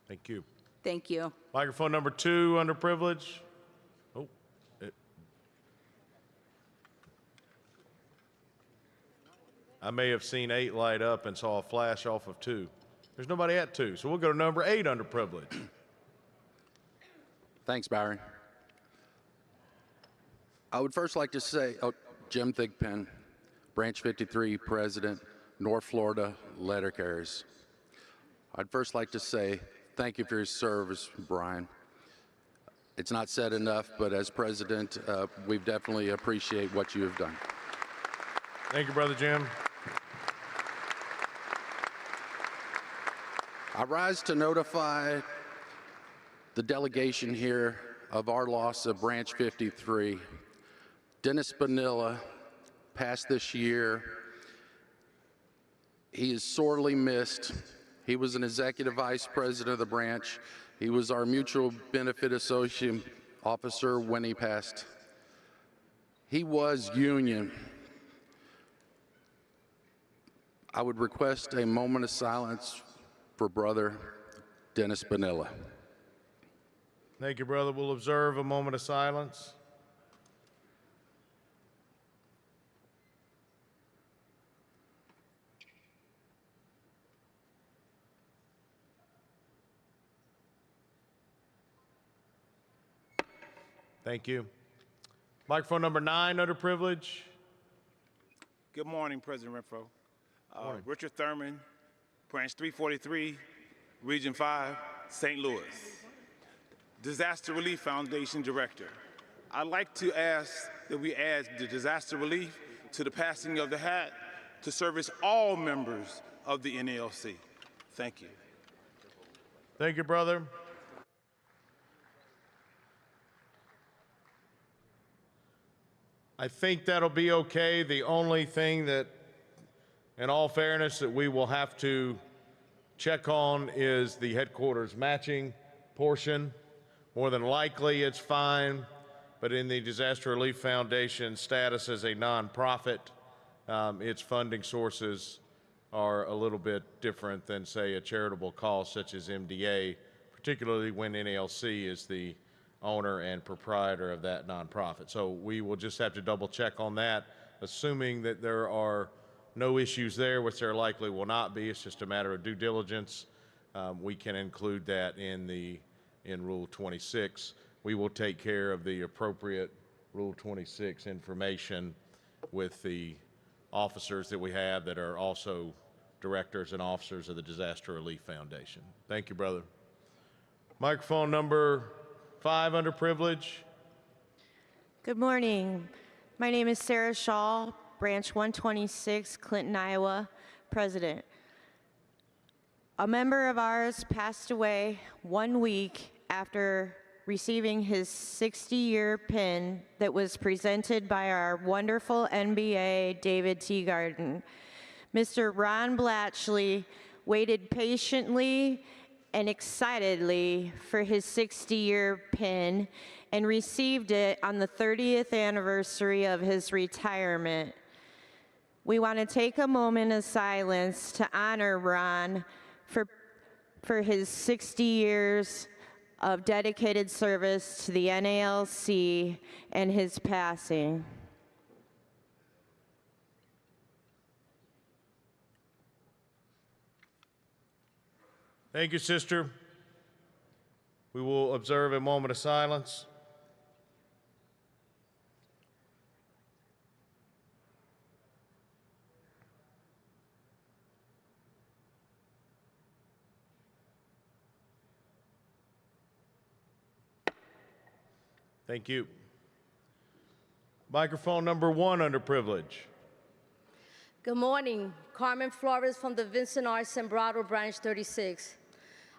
Thank you. Thank you. Microphone number 2, underprivileged. Oh, I may have seen 8 light up and saw a flash off of 2. There's nobody at 2, so we'll go to number 8, underprivileged. Thanks, Byron. I would first like to say, Jim Thigpen, Branch 53 President, North Florida Letter Carriers. I'd first like to say thank you for your service, Brian. It's not said enough, but as president, we definitely appreciate what you have done. Thank you, Brother Jim. I rise to notify the delegation here of our loss of Branch 53. Dennis Bonilla passed this year. He is sorely missed. He was an executive vice president of the branch. He was our mutual benefit associate officer when he passed. He was union. I would request a moment of silence for Brother Dennis Bonilla. Thank you, brother. We'll observe a moment of silence. Thank you. Microphone number 9, underprivileged. Good morning, President Renfro. Morning. Richard Thurman, Branch 343, Region 5, St. Louis. Disaster Relief Foundation Director. I'd like to ask that we add the disaster relief to the passing of the hat to service all members of the NALC. Thank you. Thank you, brother. I think that'll be okay. The only thing that, in all fairness, that we will have to check on is the headquarters matching portion. More than likely, it's fine, but in the Disaster Relief Foundation status as a nonprofit, its funding sources are a little bit different than, say, a charitable cause such as MDA, particularly when NALC is the owner and proprietor of that nonprofit. So we will just have to double check on that, assuming that there are no issues there, which there likely will not be. It's just a matter of due diligence. We can include that in Rule 26. We will take care of the appropriate Rule 26 information with the officers that we have that are also directors and officers of the Disaster Relief Foundation. Thank you, brother. Microphone number 5, underprivileged. Good morning. My name is Sarah Shaw, Branch 126, Clinton, Iowa, President. A member of ours passed away 1 week after receiving his 60-year pin that was presented by our wonderful NBA, David Teagarden. Mr. Ron Blatchley waited patiently and excitedly for his 60-year pin and received it on the 30th anniversary of his retirement. We want to take a moment of silence to honor Ron for his 60 years of dedicated service to the NALC and his passing. Thank you, sister. We will observe a moment of silence. Thank you. Microphone number 1, underprivileged. Good morning. Carmen Flores from the Vincent R. Sembrado Branch 36.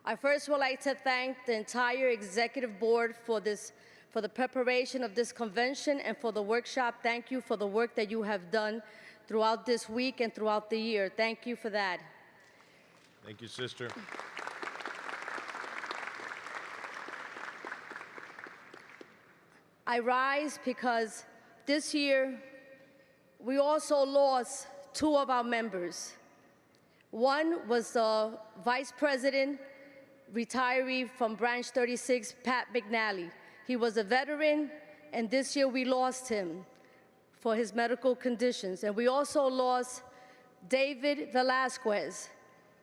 I first would like to thank the entire executive board for the preparation of this convention and for the workshop. Thank you for the work that you have done throughout this week and throughout the year. Thank you for that. Thank you, sister. I rise because this year we also lost 2 of our members. One was the vice president, retiree from Branch 36, Pat McNally. He was a veteran, and this year we lost him for his medical conditions. And we also lost David Velasquez,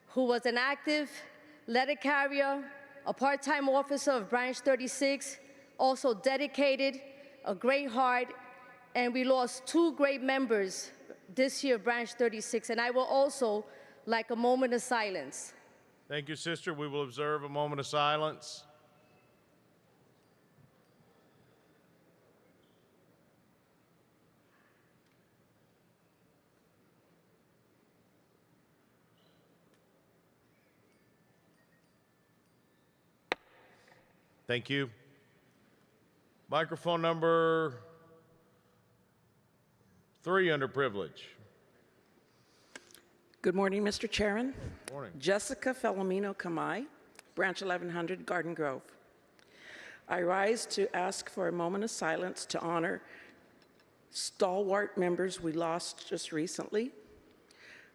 who was an active letter carrier, a part-time officer of Branch 36, also dedicated, a great heart, and we lost 2 great members this year, Branch 36, and I will also like a moment of silence. Thank you, sister. We will observe a moment of silence. Thank you. Microphone number 3, underprivileged. Good morning, Mr. Chairman. Morning. Jessica Felomino Kamai, Branch 1100, Garden Grove. I rise to ask for a moment of silence to honor stalwart members we lost just recently.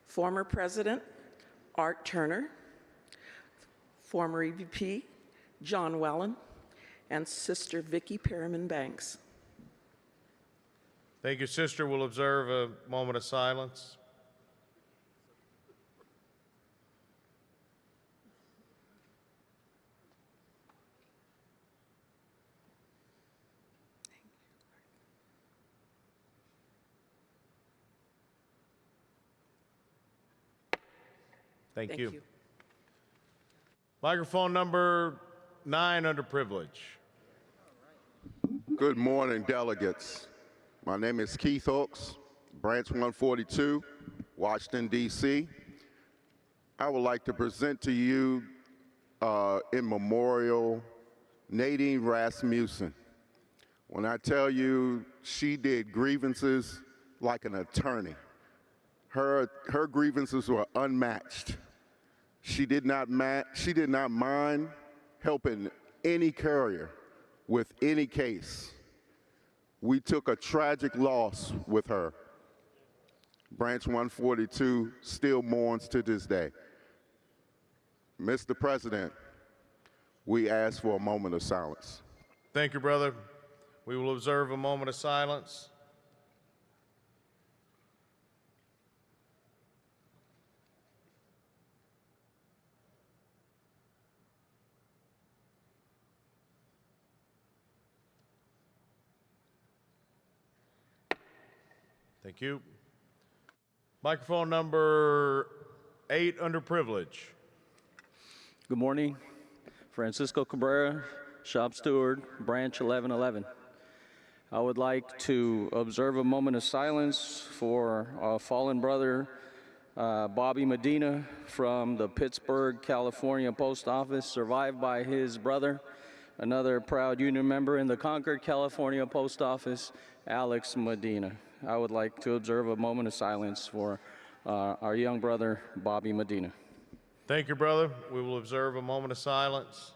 Former President Art Turner, former EVP John Wellen, and Sister Vicki Perriman Banks. Thank you, sister. We'll observe a moment of silence. Thank you. Microphone number 9, underprivileged. Good morning, delegates. My name is Keith Oaks, Branch 142, Washington, D.C. I would like to present to you in memorial Nadine Rasmussen. When I tell you she did grievances like an attorney, her grievances were unmatched. She did not mind helping any carrier with any case. We took a tragic loss with her. Branch 142 still mourns to this day. Mr. President, we ask for a moment of silence. Thank you, brother. We will observe a moment of silence. Thank you. Microphone number 8, underprivileged. Good morning. Francisco Cabrera, shop steward, Branch 1111. I would like to observe a moment of silence for our fallen brother, Bobby Medina, from the Pittsburgh, California post office, survived by his brother, another proud union member in the Concord, California post office, Alex Medina. I would like to observe a moment of silence for our young brother, Bobby Medina. Thank you, brother. We will observe a moment of silence.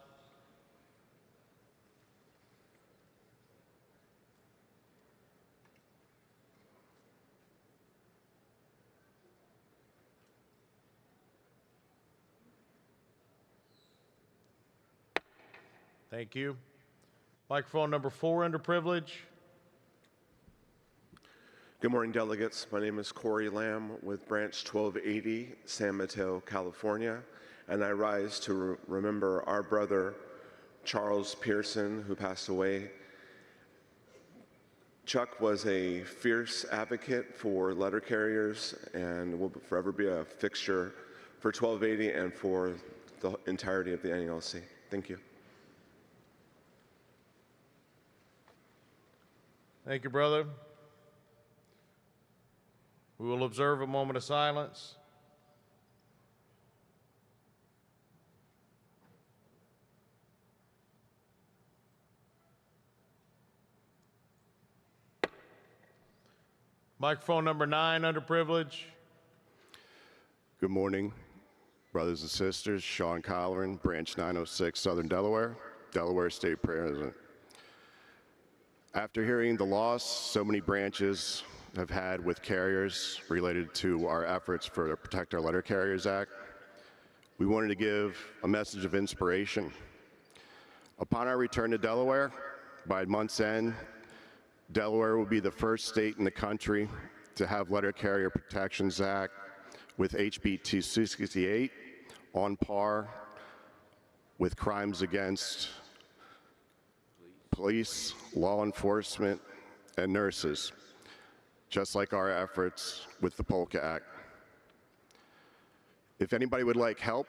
Thank you. Microphone number 4, underprivileged. Good morning, delegates. My name is Corey Lamb with Branch 1280, San Mateo, California, and I rise to remember our brother, Charles Pearson, who passed away. Chuck was a fierce advocate for letter carriers and will forever be a fixture for 1280 and for the entirety of the NALC. Thank you. Thank you, brother. We will observe a moment of silence. Microphone number 9, underprivileged. Good morning, brothers and sisters. Sean Colleran, Branch 906, Southern Delaware, Delaware State President. After hearing the loss so many branches have had with carriers related to our efforts for the Protect Our Letter Carriers Act, we wanted to give a message of inspiration. Upon our return to Delaware, by month's end, Delaware will be the first state in the country to have Letter Carrier Protections Act with HB 268 on par with crimes against police, law enforcement, and nurses, just like our efforts with the Polka Act. If anybody would like help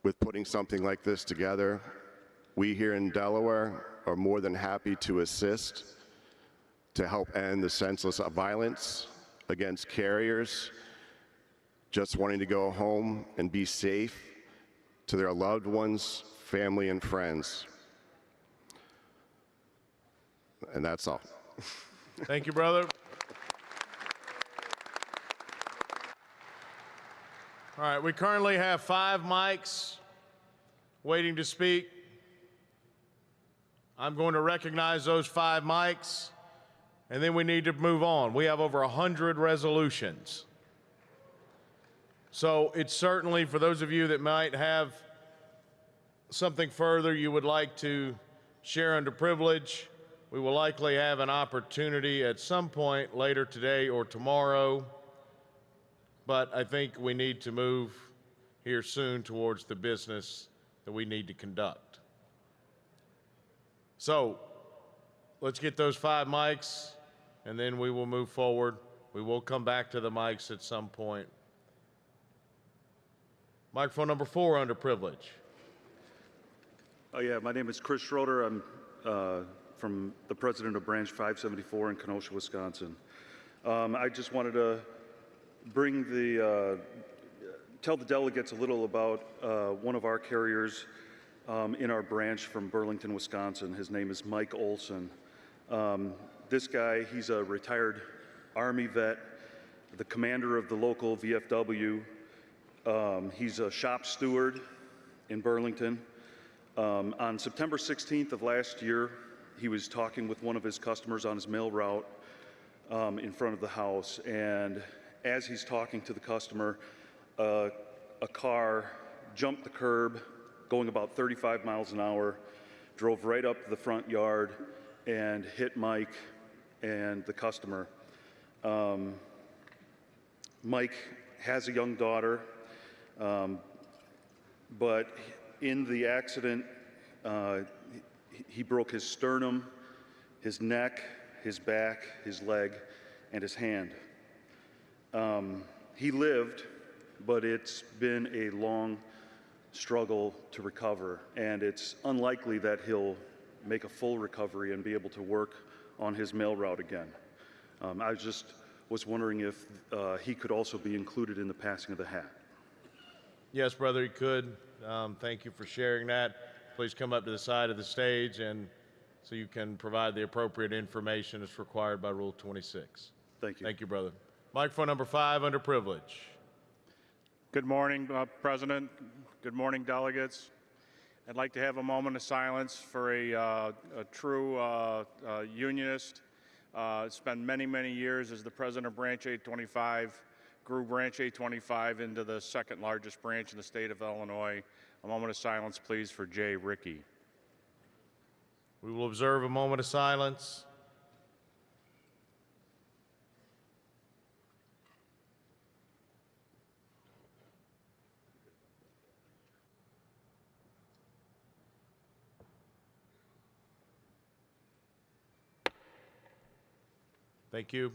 with putting something like this together, we here in Delaware are more than happy to assist to help end the senseless violence against carriers just wanting to go home and be safe to their loved ones, family, and friends. And that's all. Thank you, brother. All right, we currently have 5 mics waiting to speak. I'm going to recognize those 5 mics, and then we need to move on. We have over 100 resolutions. So it's certainly, for those of you that might have something further you would like to share under privilege, we will likely have an opportunity at some point later today or tomorrow. But I think we need to move here soon towards the business that we need to conduct. So let's get those 5 mics, and then we will move forward. We will come back to the mics at some point. Microphone number 4 under privilege. Oh yeah, my name is Chris Schroeder. I'm from the president of Branch 574 in Kenosha, Wisconsin. I just wanted to bring tell the delegates a little about one of our carriers in our branch from Burlington, Wisconsin. His name is Mike Olson. This guy, he's a retired Army vet, the commander of the local VFW. He's a shop steward in Burlington. On September 16th of last year, he was talking with one of his customers on his mail route in front of the house, and as he's talking to the customer, a car jumped the curb going about 35 miles an hour, drove right up the front yard and hit Mike and the customer. Mike has a young daughter, but in the accident, he broke his sternum, his neck, his back, his leg, and his hand. He lived, but it's been a long struggle to recover, and it's unlikely that he'll make a full recovery and be able to work on his mail route again. I just was wondering if he could also be included in the passing of the hat. Yes, brother, he could. Thank you for sharing that. Please come up to the side of the stage and so you can provide the appropriate information as required by Rule 26. Thank you. Thank you, brother. Microphone number 5 under privilege. Good morning, President. Good morning, delegates. I'd like to have a moment of silence for a true unionist. Spent many, many years as the president of Branch 825, grew Branch 825 into the 2nd largest branch in the state of Illinois. A moment of silence, please, for Jay Rickey. We will observe a moment of silence. Thank you.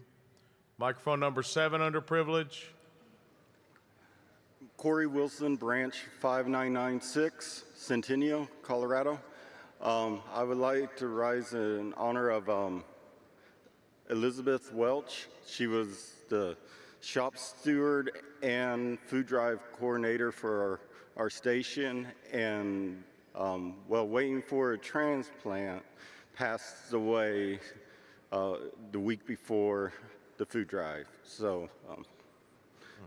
Microphone number 7 under privilege. Corey Wilson, Branch 5996, Centennial, Colorado. I would like to rise in honor of Elizabeth Welch. She was the shop steward and food drive coordinator for our station, and while waiting for a transplant, passed away the week before the food drive. So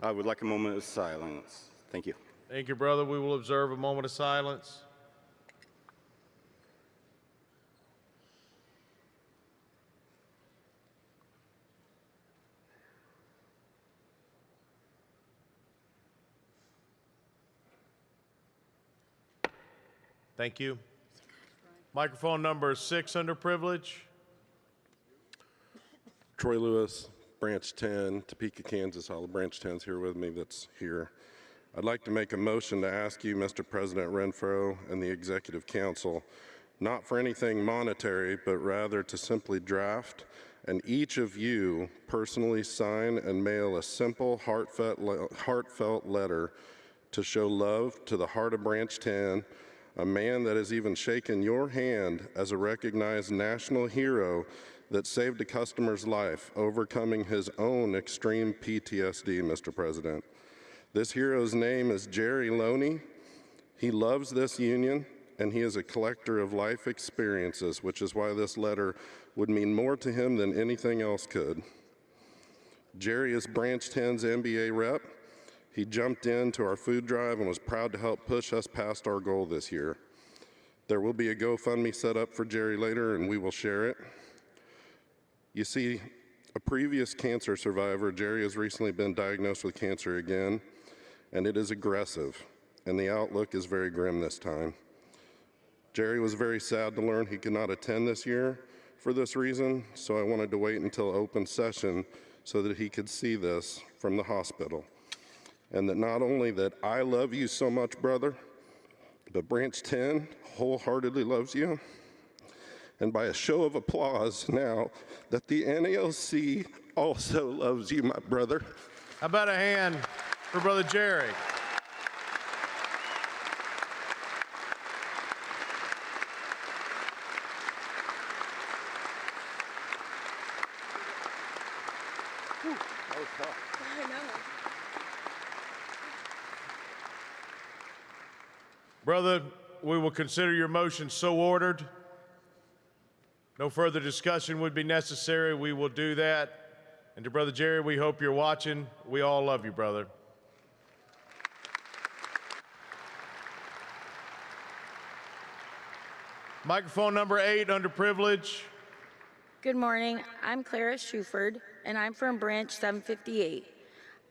I would like a moment of silence. Thank you. Thank you, brother. We will observe a moment of silence. Thank you. Microphone number 6 under privilege. Troy Lewis, Branch 10, Topeka, Kansas. All the Branch 10s here with me that's here. I'd like to make a motion to ask you, Mr. President Renfro, and the Executive Council, not for anything monetary, but rather to simply draft and each of you personally sign and mail a simple, heartfelt letter to show love to the heart of Branch 10, a man that has even shaken your hand as a recognized national hero that saved a customer's life, overcoming his own extreme PTSD, Mr. President. This hero's name is Jerry Loney. He loves this union and he is a collector of life experiences, which is why this letter would mean more to him than anything else could. Jerry is Branch 10's MBA rep. He jumped into our food drive and was proud to help push us past our goal this year. There will be a GoFundMe set up for Jerry later, and we will share it. You see, a previous cancer survivor, Jerry has recently been diagnosed with cancer again, and it is aggressive, and the outlook is very grim this time. Jerry was very sad to learn he could not attend this year for this reason, so I wanted to wait until open session so that he could see this from the hospital. And that not only that I love you so much, brother, but Branch 10 wholeheartedly loves you. And by a show of applause now, that the NALC also loves you, my brother. How about a hand for Brother Jerry? Brother, we will consider your motion so ordered. No further discussion would be necessary. We will do that. And to Brother Jerry, we hope you're watching. We all love you, brother. Microphone number 8, underprivileged. Good morning. I'm Clara Shuford, and I'm from Branch 758.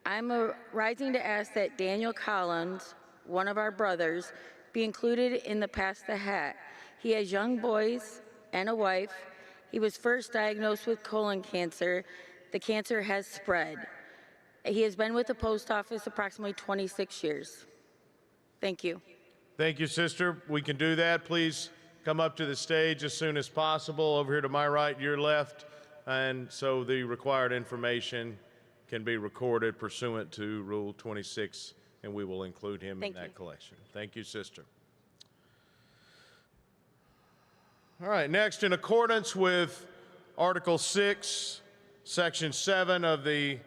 I'm rising to ask that Daniel Collins, one of our brothers, be included in the Pass the Hat. He has young boys and a wife. He was first diagnosed with colon cancer. The cancer has spread. He has been with the post office approximately 26 years. Thank you. Thank you, sister. We can do that. Please come up to the stage as soon as possible, over here to my right, your left, and so the required information can be recorded pursuant to Rule 26, and we will include him in that collection. Thank you, sister. All right, next, in accordance with Article 6, Section 7 of the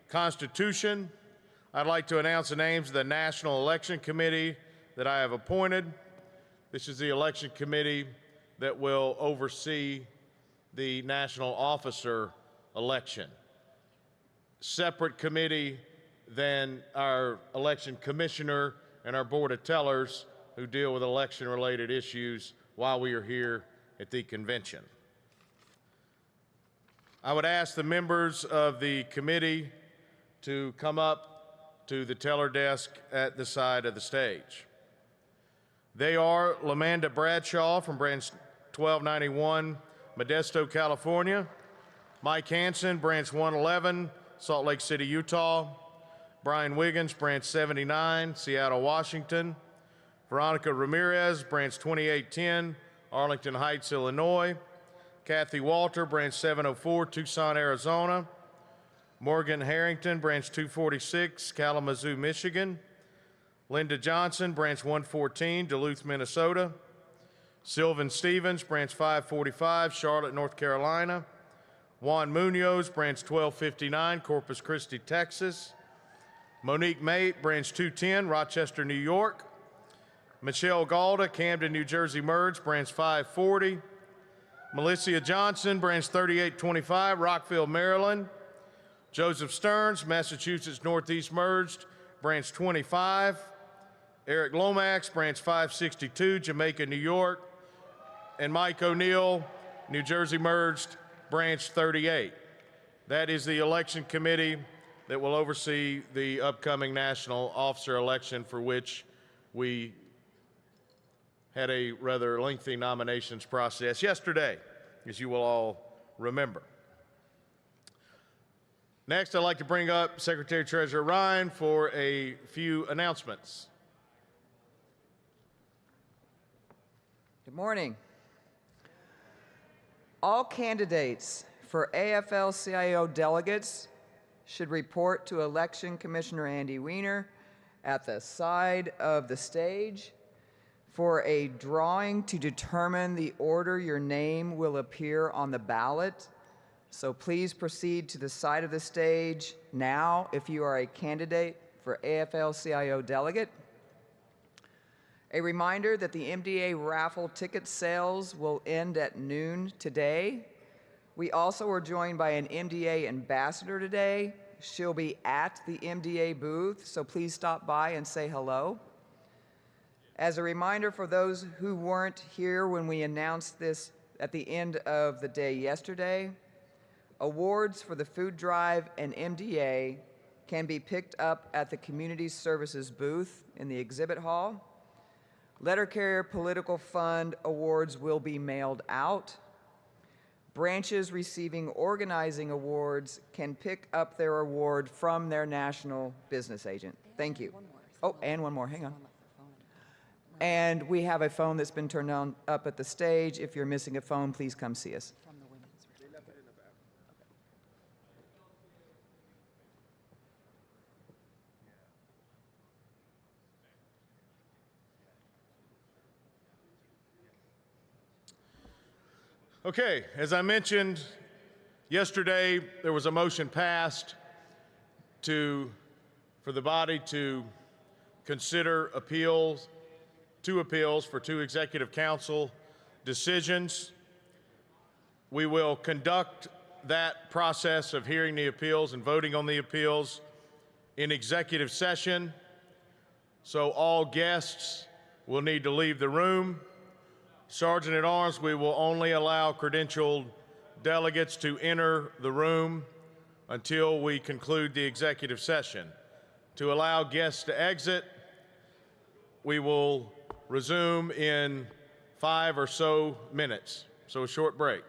Constitution, I'd like to announce the names of the National Election Committee that I have appointed. This is the election committee that will oversee the national officer election. Separate committee than our election commissioner and our board of tellers who deal with election-related issues while we are here at the convention. I would ask the members of the committee to come up to the teller desk at the side of the stage. They are LaManda Bradshaw from Branch 1291, Modesto, California. Mike Hansen, Branch 111, Salt Lake City, Utah. Brian Wiggins, Branch 79, Seattle, Washington. Veronica Ramirez, Branch 2810, Arlington Heights, Illinois. Kathy Walter, Branch 704, Tucson, Arizona. Morgan Harrington, Branch 246, Kalamazoo, Michigan. Linda Johnson, Branch 114, Duluth, Minnesota. Sylvan Stevens, Branch 545, Charlotte, North Carolina. Juan Munoz, Branch 1259, Corpus Christi, Texas. Monique Mate, Branch 210, Rochester, New York. Michelle Galda, Camden, New Jersey Merged, Branch 540. Melissa Johnson, Branch 3825, Rockville, Maryland. Joseph Stearns, Massachusetts Northeast Merged, Branch 25. Eric Lomax, Branch 562, Jamaica, New York. And Mike O'Neill, New Jersey Merged, Branch 38. That is the election committee that will oversee the upcoming national officer election, for which we had a rather lengthy nominations process yesterday, as you will all remember. Next, I'd like to bring up Secretary Treasurer Ryan for a few announcements. Good morning. All candidates for AFL-CIO delegates should report to Election Commissioner Andy Weiner at the side of the stage for a drawing to determine the order your name will appear on the ballot. So please proceed to the side of the stage now if you are a candidate for AFL-CIO delegate. A reminder that the MDA raffle ticket sales will end at noon today. We also are joined by an MDA ambassador today. She'll be at the MDA booth, so please stop by and say hello. As a reminder for those who weren't here when we announced this at the end of the day yesterday, awards for the food drive and MDA can be picked up at the Community Services booth in the exhibit hall. Letter Carrier Political Fund awards will be mailed out. Branches receiving organizing awards can pick up their award from their national business agent. Thank you. Oh, and one more, hang on. And we have a phone that's been turned on up at the stage. If you're missing a phone, please come see us. Okay, as I mentioned yesterday, there was a motion passed for the body to consider two appeals for two executive council decisions. We will conduct that process of hearing the appeals and voting on the appeals in executive session. So all guests will need to leave the room. Sergeant at Arms, we will only allow credentialed delegates to enter the room until we conclude the executive session. To allow guests to exit, we will resume in 5 or so minutes. So a short break.